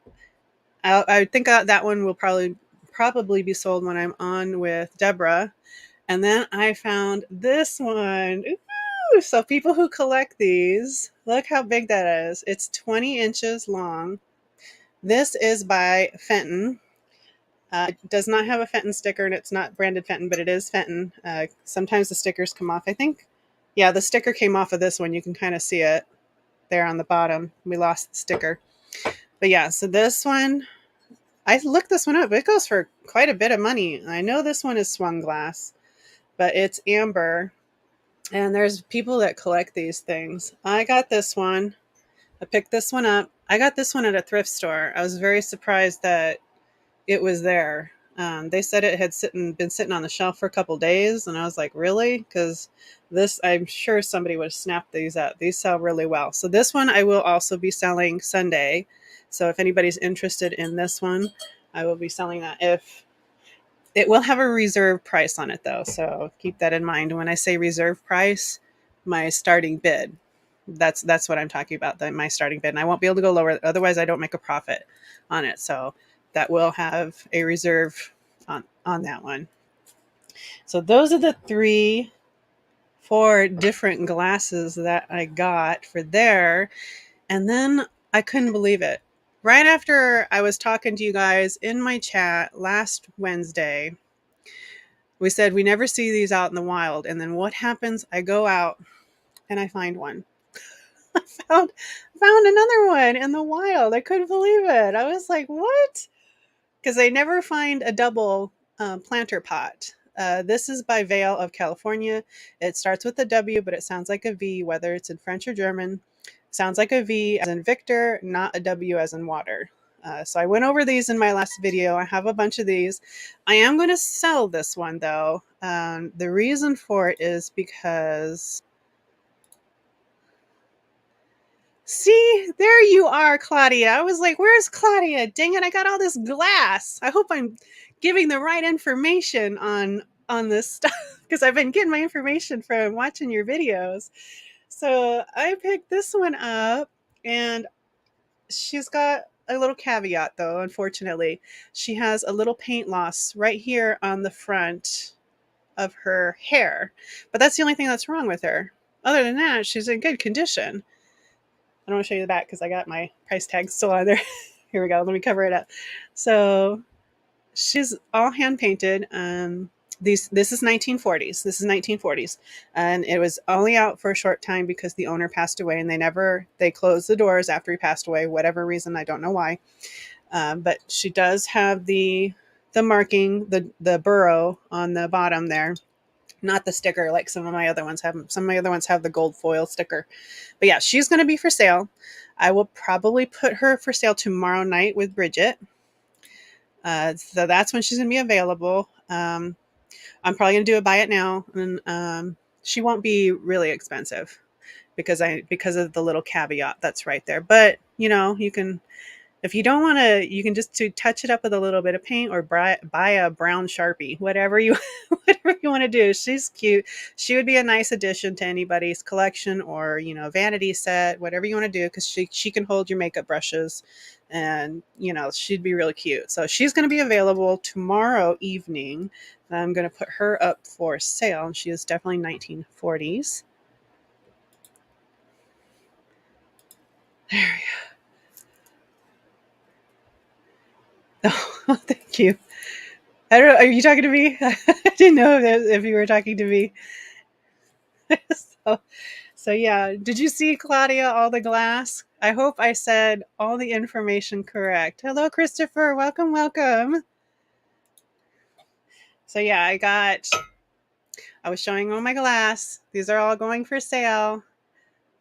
Speaker 1: I think that one will probably be sold when I'm on with Deborah. And then I found this one. Ooh, so people who collect these, look how big that is. It's 20 inches long. This is by Fenton. It does not have a Fenton sticker, and it's not branded Fenton, but it is Fenton. Sometimes the stickers come off, I think. Yeah, the sticker came off of this one. You can kind of see it there on the bottom. We lost the sticker. But yeah, so this one, I looked this one up. It goes for quite a bit of money. I know this one is swung glass, but it's amber. And there's people that collect these things. I got this one. I picked this one up. I got this one at a thrift store. I was very surprised that it was there. They said it had been sitting on the shelf for a couple days, and I was like, really? Because I'm sure somebody would have snapped these up. These sell really well. So this one I will also be selling Sunday. So if anybody's interested in this one, I will be selling that. If it will have a reserve price on it though, so keep that in mind. When I say reserve price, my starting bid. That's what I'm talking about. My starting bid, and I won't be able to go lower. Otherwise, I don't make a profit on it. So that will have a reserve on that one. So those are the 4 different glasses that I got for there. And then I couldn't believe it. Right after I was talking to you guys in my chat last Wednesday, we said we never see these out in the wild. And then what happens? I go out and I find one. I found another one in the wild. I couldn't believe it. I was like, what? Because I never find a double planter pot. This is by Weil of California. It starts with a W, but it sounds like a V, whether it's in French or German. Sounds like a V as in Victor, not a W as in water. So I went over these in my last video. I have a bunch of these. I am going to sell this one though. The reason for it is because... See, there you are, Claudia. I was like, where's Claudia? Dang it, I got all this glass. I hope I'm giving the right information on on this stuff because I've been getting my information from watching your videos. So I picked this one up, and she's got a little caveat though, unfortunately. She has a little paint loss right here on the front of her hair. But that's the only thing that's wrong with her. Other than that, she's in good condition. I don't want to show you the back because I got my price tag still on there. Here we go. Let me cover it up. So she's all hand painted. This is 1940s. This is 1940s, and it was only out for a short time because the owner passed away, and they closed the doors after he passed away. Whatever reason, I don't know why. But she does have the marking, the burrow on the bottom there, not the sticker like some of my other ones have. Some of my other ones have the gold foil sticker. But yeah, she's going to be for sale. I will probably put her for sale tomorrow night with Bridget. So that's when she's going to be available. I'm probably going to do a buy it now, and she won't be really expensive because of the little caveat that's right there. But you can, if you don't want to, you can just touch it up with a little bit of paint or buy a brown Sharpie, whatever you want to do. She's cute. She would be a nice addition to anybody's collection or, vanity set, whatever you want to do, because she can hold your makeup brushes, and, she'd be really cute. So she's going to be available tomorrow evening. I'm going to put her up for sale. She is definitely 1940s. There we go. Oh, thank you. I don't know. Are you talking to me? I didn't know if you were talking to me. so yeah. Did you see, Claudia, all the glass? I hope I said all the information correct. Hello, Christopher. Welcome, welcome. So yeah, I was showing all my glass. These are all going for sale.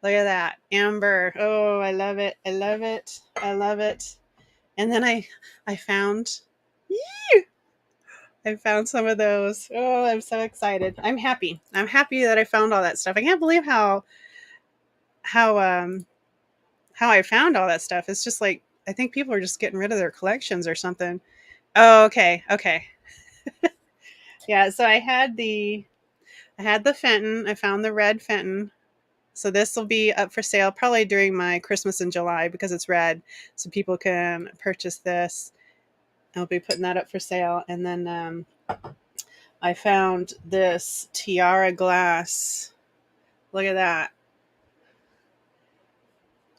Speaker 1: Look at that. Amber. Oh, I love it. I love it. I love it. And then I found some of those. Oh, I'm so excited. I'm happy. I'm happy that I found all that stuff. I can't believe how I found all that stuff. It's just like, I think people are just getting rid of their collections or something. Oh, okay. Okay. Yeah, so I had the Fenton. I found the red Fenton. So this will be up for sale probably during my Christmas in July because it's red. So people can purchase this. I'll be putting that up for sale. And then I found this Tiara glass. Look at that.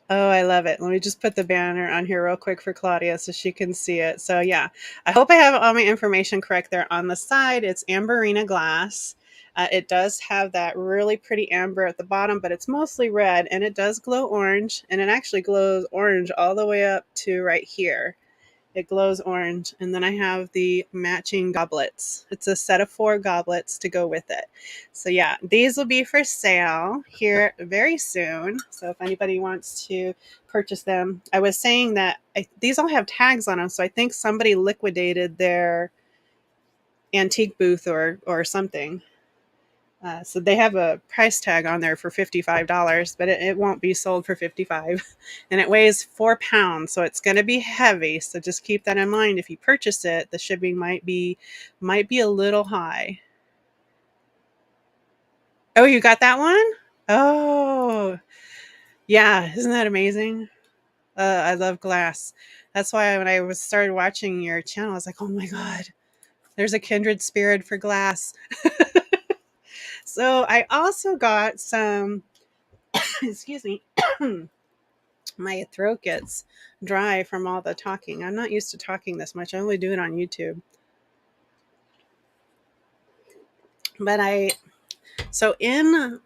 Speaker 1: Oh, I love it. Let me just put the banner on here real quick for Claudia so she can see it. So yeah, I hope I have all my information correct there. On the side, it's Amberina glass. It does have that really pretty amber at the bottom, but it's mostly red, and it does glow orange, and it actually glows orange all the way up to right here. It glows orange. And then I have the matching goblets. It's a set of 4 goblets to go with it. So yeah, these will be for sale here very soon. So if anybody wants to purchase them, I was saying that these all have tags on them. So I think somebody liquidated their antique booth or something. So they have a price tag on there for $55, but it won't be sold for $55. And it weighs 4 pounds, so it's going to be heavy. So just keep that in mind. If you purchase it, the shipping might be a little high. Oh, you got that one? Oh, yeah. Isn't that amazing? I love glass. That's why when I started watching your channel, I was like, oh my God, there's a kindred spirit for glass. So I also got some, excuse me, my throat gets dry from all the talking. I'm not used to talking this much. I only do it on YouTube. But so in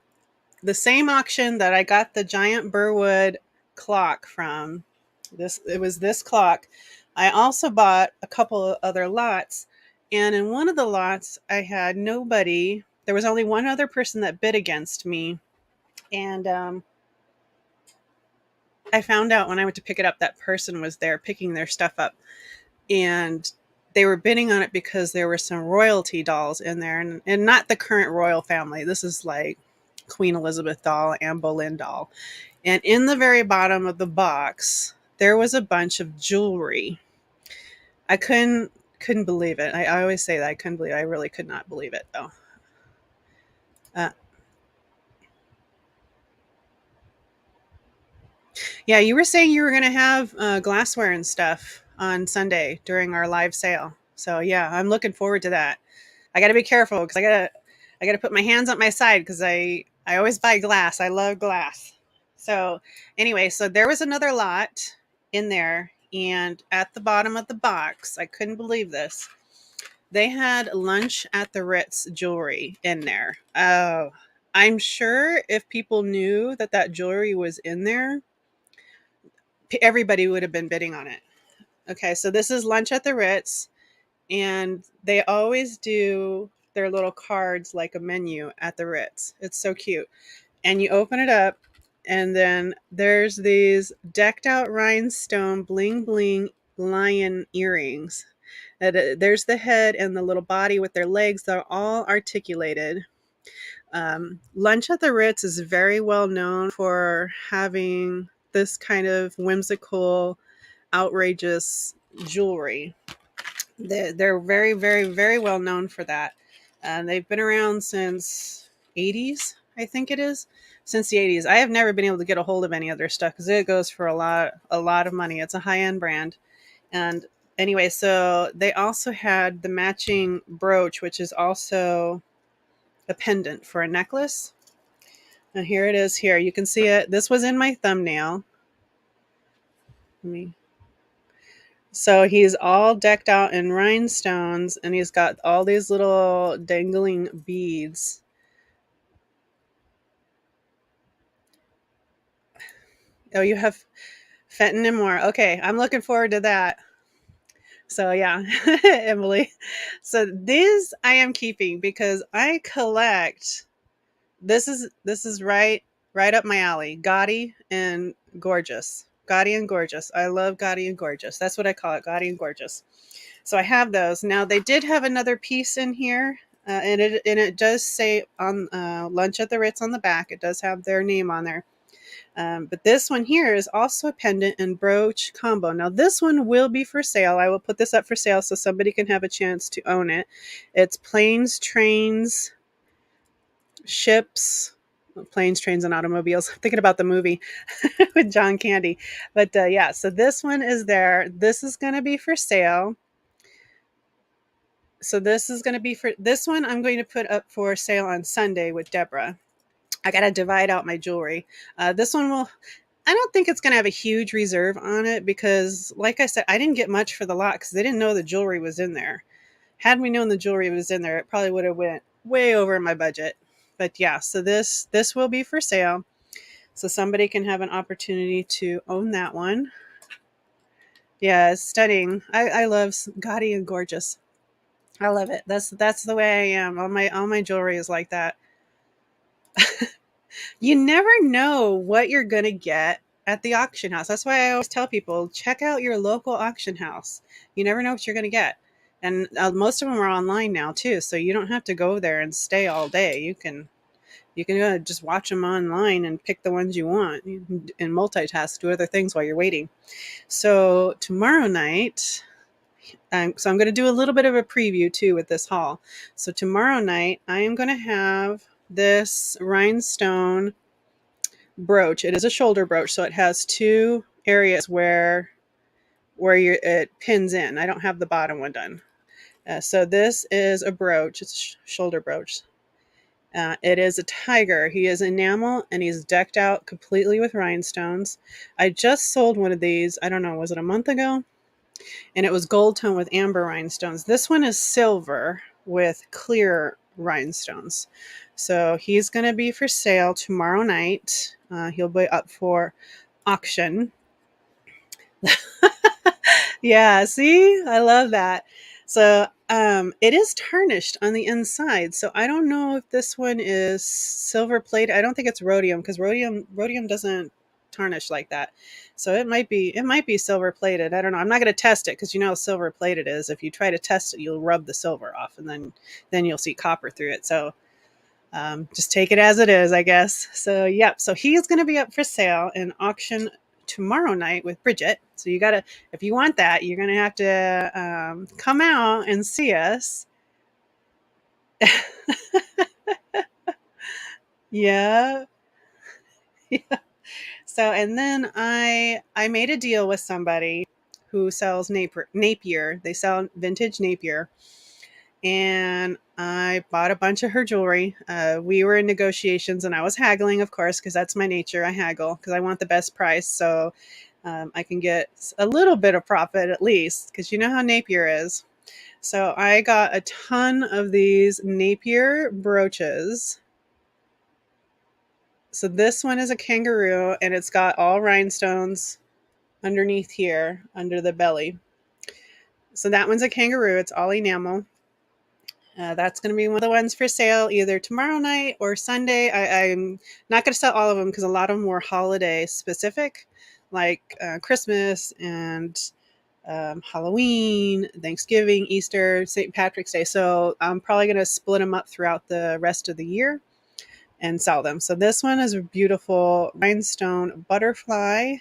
Speaker 1: the same auction that I got the giant Burwood clock from, it was this clock, I also bought a couple of other lots. And in one of the lots, I had nobody. There was only one other person that bid against me. And I found out when I went to pick it up, that person was there picking their stuff up. And they were bidding on it because there were some royalty dolls in there. And not the current royal family. This is like Queen Elizabeth doll, Anne Boleyn doll. And in the very bottom of the box, there was a bunch of jewelry. I couldn't couldn't believe it. I always say that I couldn't believe it. I really could not believe it though. Uh, yeah, you were saying you were going to have glassware and stuff on Sunday during our live sale. So yeah, I'm looking forward to that. I got to be careful because I got to put my hands on my side because I always buy glass. I love glass. So anyway, so there was another lot in there, and at the bottom of the box, I couldn't believe this. They had lunch at the Ritz jewelry in there. Oh, I'm sure if people knew that that jewelry was in there, everybody would have been bidding on it. Okay, so this is lunch at the Ritz, and they always do their little cards like a menu at the Ritz. It's so cute. And you open it up, and then there's these decked out rhinestone bling bling lion earrings. There's the head and the little body with their legs. They're all articulated. Lunch at the Ritz is very well known for having this kind of whimsical, outrageous jewelry. They're very, very, very well known for that. They've been around since 80s, I think it is, since the 80s. I have never been able to get a hold of any of their stuff because it goes for a lot of money. It's a high end brand. And anyway, so they also had the matching brooch, which is also a pendant for a necklace. And here it is here. You can see it. This was in my thumbnail. Let me So he's all decked out in rhinestones, and he's got all these little dangling beads. Oh, you have Fenton and more. Okay, I'm looking forward to that. So yeah, Emily. So these I am keeping because I collect. This is right up my alley. Gaudy and gorgeous. Gaudy and gorgeous. I love gaudy and gorgeous. That's what I call it. Gaudy and gorgeous. So I have those. Now they did have another piece in here, and it does say on lunch at the Ritz on the back. It does have their name on there. But this one here is also a pendant and brooch combo. Now this one will be for sale. I will put this up for sale so somebody can have a chance to own it. It's planes, trains, ships. Planes, trains, and automobiles. I'm thinking about the movie with John Candy. But yeah, so this one is there. This is going to be for sale. So this is going to be for this one. I'm going to put up for sale on Sunday with Deborah. I got to divide out my jewelry. This one will, I don't think it's going to have a huge reserve on it because, like I said, I didn't get much for the lot because they didn't know the jewelry was in there. Had we known the jewelry was in there, it probably would have went way over my budget. But yeah, so this will be for sale. So somebody can have an opportunity to own that one. Yeah, it's stunning. I love gaudy and gorgeous. I love it. That's the way I am. All my jewelry is like that. You never know what you're gonna get at the auction house. That's why I always tell people check out your local auction house. You never know what you're gonna get, and most of them are online now too, so you don't have to go there and stay all day. You can just watch them online and pick the ones you want and multitask, do other things while you're waiting. So tomorrow night. So I'm going to do a little bit of a preview too with this haul. So tomorrow night I am going to have this rhinestone brooch. It is a shoulder brooch, so it has two areas where it pins in. I don't have the bottom one done. So this is a brooch. It's a shoulder brooch. It is a tiger. He is enamel and he's decked out completely with rhinestones. I just sold one of these. I don't know. Was it a month ago? And it was gold tone with amber rhinestones. This one is silver with clear rhinestones. So he's going to be for sale tomorrow night. He'll be up for auction. Yeah, see? I love that. So it is tarnished on the inside. So I don't know if this one is silver plated. I don't think it's rhodium because rhodium doesn't tarnish like that. So it might be silver plated. I don't know. I'm not going to test it because you know how silver plated is. If you try to test it, you'll rub the silver off and then you'll see copper through it. So just take it as it is, I guess. So yep. So he's going to be up for sale in auction tomorrow night with Bridget. So you gotta, if you want that, you're gonna have to come out and see us. Yeah. Yeah. So, and then I made a deal with somebody who sells Napier. They sell vintage Napier, and I bought a bunch of her jewelry. We were in negotiations, and I was haggling, of course, because that's my nature. I haggle because I want the best price, so I can get a little bit of profit at least, because you know how Napier is. So I got a ton of these Napier brooches. So this one is a kangaroo, and it's got all rhinestones underneath here, under the belly. So that one's a kangaroo. It's all enamel. That's going to be one of the ones for sale either tomorrow night or Sunday. I'm not going to sell all of them because a lot of them were holiday specific, like Christmas and Halloween, Thanksgiving, Easter, St. Patrick's Day. So I'm probably going to split them up throughout the rest of the year and sell them. So this one is a beautiful rhinestone butterfly. I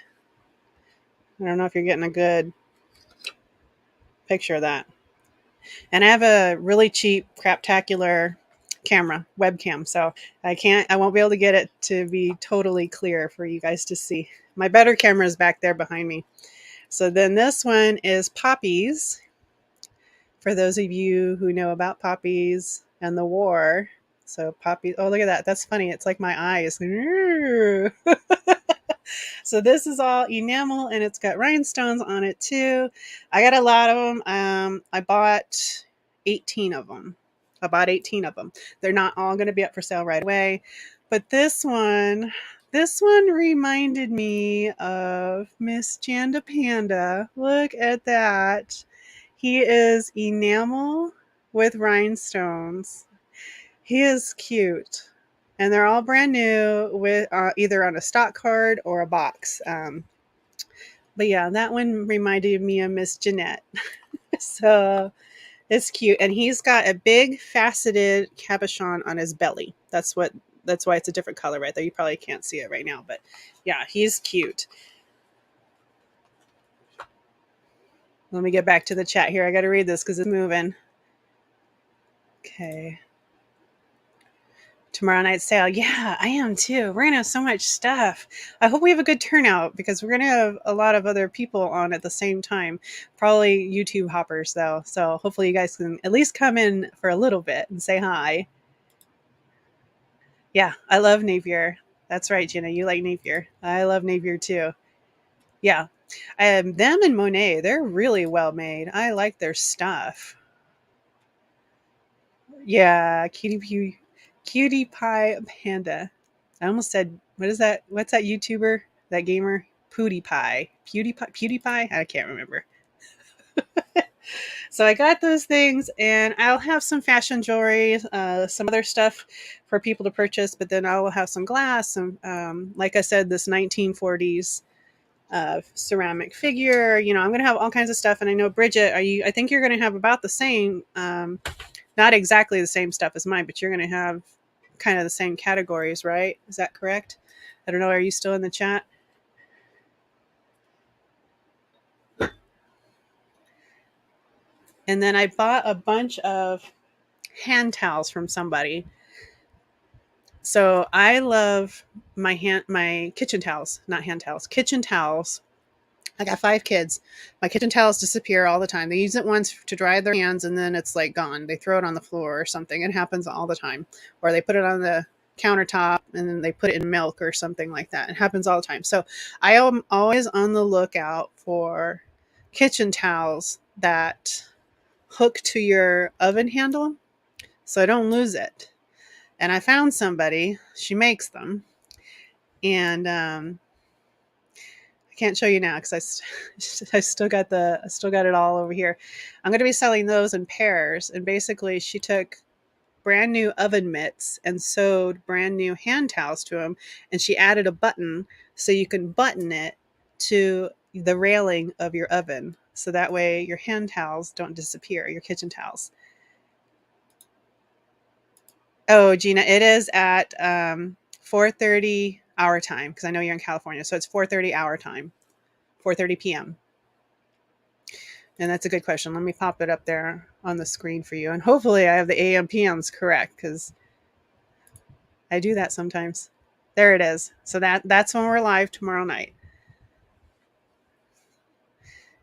Speaker 1: don't know if you're getting a good picture of that. And I have a really cheap craptacular camera, webcam, so I won't be able to get it to be totally clear for you guys to see. My better camera is back there behind me. So then this one is poppies. For those of you who know about poppies and the war. So poppies, oh, look at that. That's funny. It's like my eyes. So this is all enamel, and it's got rhinestones on it too. I got a lot of them. I bought 18 of them. They're not all going to be up for sale right away. But this one reminded me of Miss Janda Panda. Look at that. He is enamel with rhinestones. He is cute. And they're all brand new with either on a stock card or a box. But yeah, that one reminded me of Miss Jeanette. So it's cute. And he's got a big faceted cabochon on his belly. That's why it's a different color right there. You probably can't see it right now, but yeah, he's cute. Let me get back to the chat here. I got to read this because it's moving. Okay. Tomorrow night sale. Yeah, I am too. We're going to have so much stuff. I hope we have a good turnout because we're going to have a lot of other people on at the same time. Probably YouTube hoppers though. So hopefully you guys can at least come in for a little bit and say hi. Yeah, I love Napier. That's right, Gina. You like Napier. I love Napier too. Yeah. Them and Monet, they're really well made. I like their stuff. Yeah, Cutie Pie Panda. I almost said, what is that? What's that YouTuber? That gamer? PewDiePie? I can't remember. So I got those things, and I'll have some fashion jewelry, some other stuff for people to purchase, but then I will have some glass, some, like I said, this 1940s ceramic figure. You know, I'm going to have all kinds of stuff, and I know, Bridget, I think you're going to have about the same, not exactly the same stuff as mine, but you're going to have kind of the same categories, right? Is that correct? I don't know. Are you still in the chat? And then I bought a bunch of hand towels from somebody. So I love my kitchen towels, not hand towels, kitchen towels. I got 5 kids. My kitchen towels disappear all the time. They use it once to dry their hands, and then it's like gone. They throw it on the floor or something. It happens all the time. Or they put it on the countertop and then they put it in milk or something like that. It happens all the time. So I am always on the lookout for kitchen towels that hook to your oven handle so I don't lose it. And I found somebody, she makes them. And I can't show you now because I still got it all over here. I'm going to be selling those in pairs. And basically, she took brand new oven mitts and sewed brand new hand towels to them, and she added a button so you can button it to the railing of your oven, so that way your hand towels don't disappear, your kitchen towels. Oh, Gina, it is at 4:30 our time, because I know you're in California, so it's 4:30 our time. 4:30 p.m. And that's a good question. Let me pop it up there on the screen for you. And hopefully I have the AM PMs correct, because I do that sometimes. There it is. So that's when we're live tomorrow night.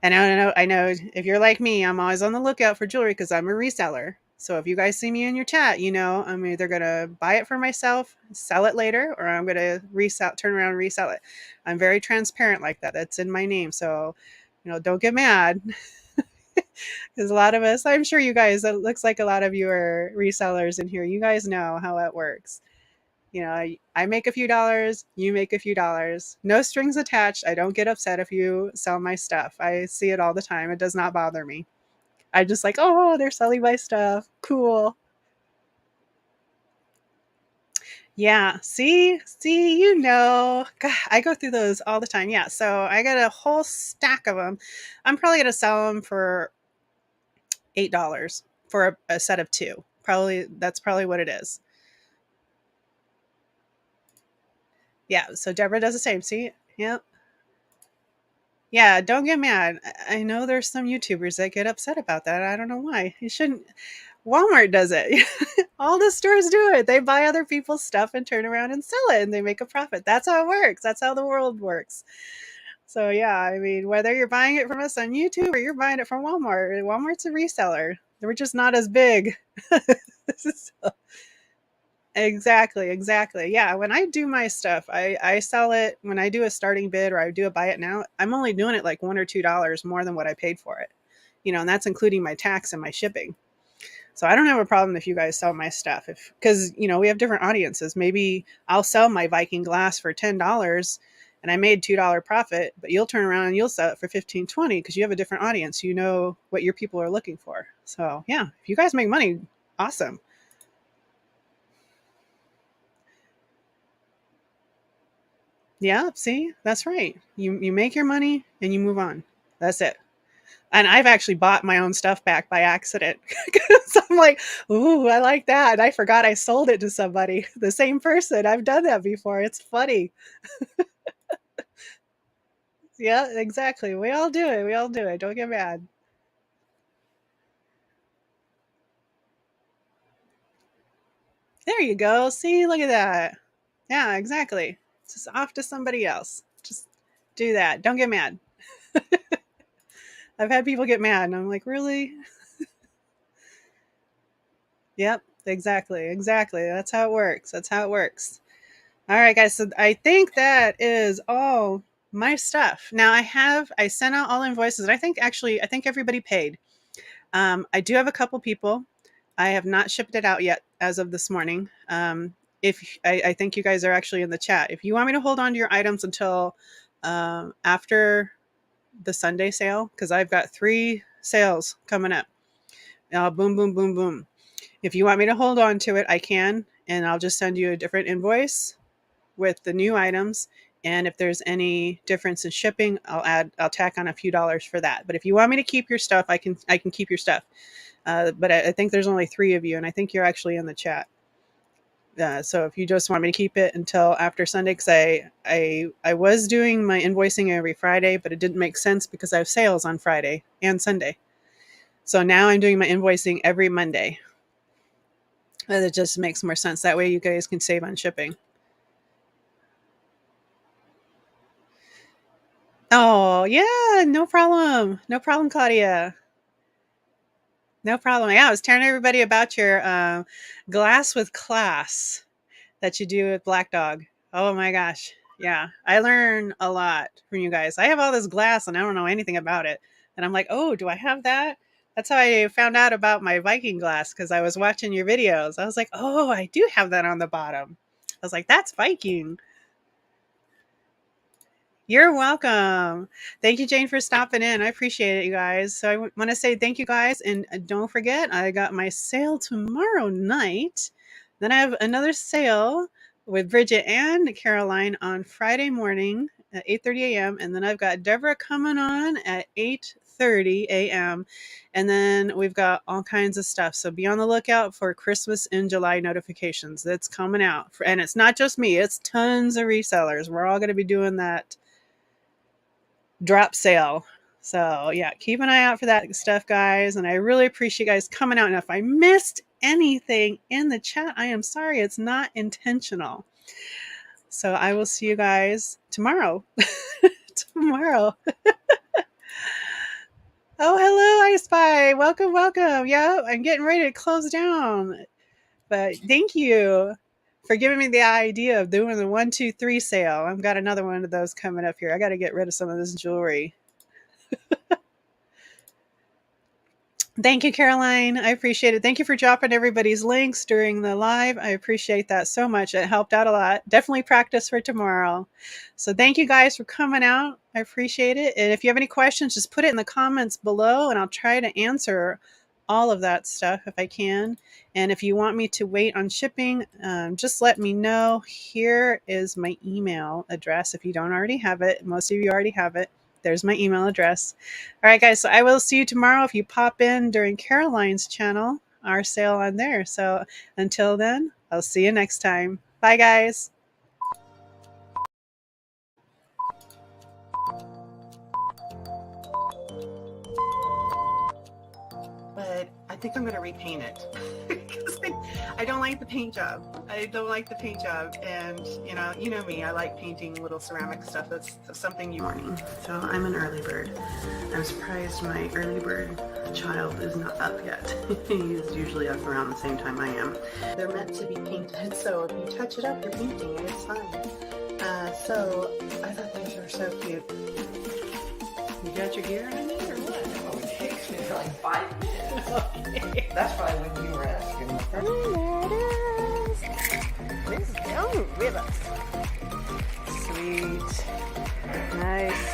Speaker 1: And I know if you're like me, I'm always on the lookout for jewelry because I'm a reseller. So if you guys see me in your chat, I'm either gonna buy it for myself, sell it later, or I'm gonna turn around and resell it. I'm very transparent like that. That's in my name. So, don't get mad. Because a lot of us, I'm sure you guys, it looks like a lot of you are resellers in here. You guys know how it works. I make a few dollars, you make a few dollars. No strings attached. I don't get upset if you sell my stuff. I see it all the time. It does not bother me. I'm just like, oh, they're selling my stuff. Cool. Yeah. See, God, I go through those all the time. Yeah. So I got a whole stack of them. I'm probably going to sell them for $8 for a set of two. That's probably what it is. Yeah, so Deborah does the same. See? Yep. Yeah, don't get mad. I know there's some YouTubers that get upset about that. I don't know why. You shouldn't. Walmart does it. All the stores do it. They buy other people's stuff and turn around and sell it, and they make a profit. That's how it works. That's how the world works. So yeah, I mean, whether you're buying it from us on YouTube or you're buying it from Walmart, Walmart's a reseller. We're just not as big. Exactly. Yeah, when I do my stuff, I sell it when I do a starting bid or I do a buy it now. I'm only doing it like $1 or $2 more than what I paid for it. And that's including my tax and my shipping. So I don't have a problem if you guys sell my stuff, because we have different audiences. Maybe I'll sell my Viking glass for $10 and I made $2 profit, but you'll turn around and you'll sell it for 15, 20 because you have a different audience. You know what your people are looking for. So yeah, if you guys make money, awesome. Yeah, see, that's right. You make your money and you move on. That's it. And I've actually bought my own stuff back by accident. So I'm like, ooh, I like that. And I forgot I sold it to somebody, the same person. I've done that before. It's funny. Yeah, exactly. We all do it. We all do it. Don't get mad. There you go. See, look at that. Yeah, exactly. It's just off to somebody else. Just do that. Don't get mad. I've had people get mad and I'm like, really? Yep, exactly. That's how it works. All right, guys. So I think that is all my stuff. Now I sent out all invoices, and I think everybody paid. I do have a couple people. I have not shipped it out yet as of this morning. If I think you guys are actually in the chat. If you want me to hold on to your items until after the Sunday sale, because I've got 3 sales coming up. Boom, boom, boom, boom. If you want me to hold on to it, I can, and I'll just send you a different invoice with the new items. And if there's any difference in shipping, I'll tack on a few dollars for that. But if you want me to keep your stuff, I can keep your stuff. But I think there's only 3 of you, and I think you're actually in the chat. So if you just want me to keep it until after Sunday, because I was doing my invoicing every Friday, but it didn't make sense because I have sales on Friday and Sunday. So now I'm doing my invoicing every Monday. It just makes more sense. That way you guys can save on shipping. Oh, yeah, no problem. No problem, Claudia. No problem. Yeah, I was telling everybody about your glass with class that you do with Black Dog. Oh my gosh. Yeah, I learn a lot from you guys. I have all this glass and I don't know anything about it. And I'm like, oh, do I have that? That's how I found out about my Viking glass, because I was watching your videos. I was like, oh, I do have that on the bottom. I was like, that's Viking. You're welcome. Thank you, Jane, for stopping in. I appreciate it, you guys. So I want to say thank you, guys. And don't forget, I got my sale tomorrow night. Then I have another sale with Bridget and Caroline on Friday morning at 8:30 a.m. And then I've got Deborah coming on at 8:30 a.m. And then we've got all kinds of stuff. So be on the lookout for Christmas in July notifications. That's coming out. And it's not just me. It's tons of resellers. We're all going to be doing that. drop sale. So yeah, keep an eye out for that stuff, guys. And I really appreciate you guys coming out. And if I missed anything in the chat, I am sorry. It's not intentional. So I will see you guys tomorrow. Tomorrow. Oh, hello, I Spy. Welcome, welcome. Yeah, I'm getting ready to close down. But thank you for giving me the idea of doing the 1, 2, 3 sale. I've got another one of those coming up here. I got to get rid of some of this jewelry. Thank you, Caroline. I appreciate it. Thank you for dropping everybody's links during the live. I appreciate that so much. It helped out a lot. Definitely practice for tomorrow. So thank you guys for coming out. I appreciate it. And if you have any questions, just put it in the comments below and I'll try to answer all of that stuff if I can. And if you want me to wait on shipping, just let me know. Here is my email address if you don't already have it. Most of you already have it. There's my email address. All right, guys. So I will see you tomorrow if you pop in during Caroline's channel, our sale on there. So until then, I'll see you next time. Bye, guys. But I think I'm going to repaint it because I don't like the paint job. I don't like the paint job. And, you know me, I like painting little ceramic stuff. That's something you morning. So I'm an early bird. I'm surprised my early bird child is not up yet. He's usually up around the same time I am. They're meant to be painted, so if you touch it up, you're painting it. It's fine. So I thought these were so cute. You got your gear on it or what?
Speaker 2: Oh, it takes me like 5 minutes.
Speaker 1: Okay.
Speaker 2: That's probably when you were asking.
Speaker 1: There it is. Miss Young with us. Sweet. Nice.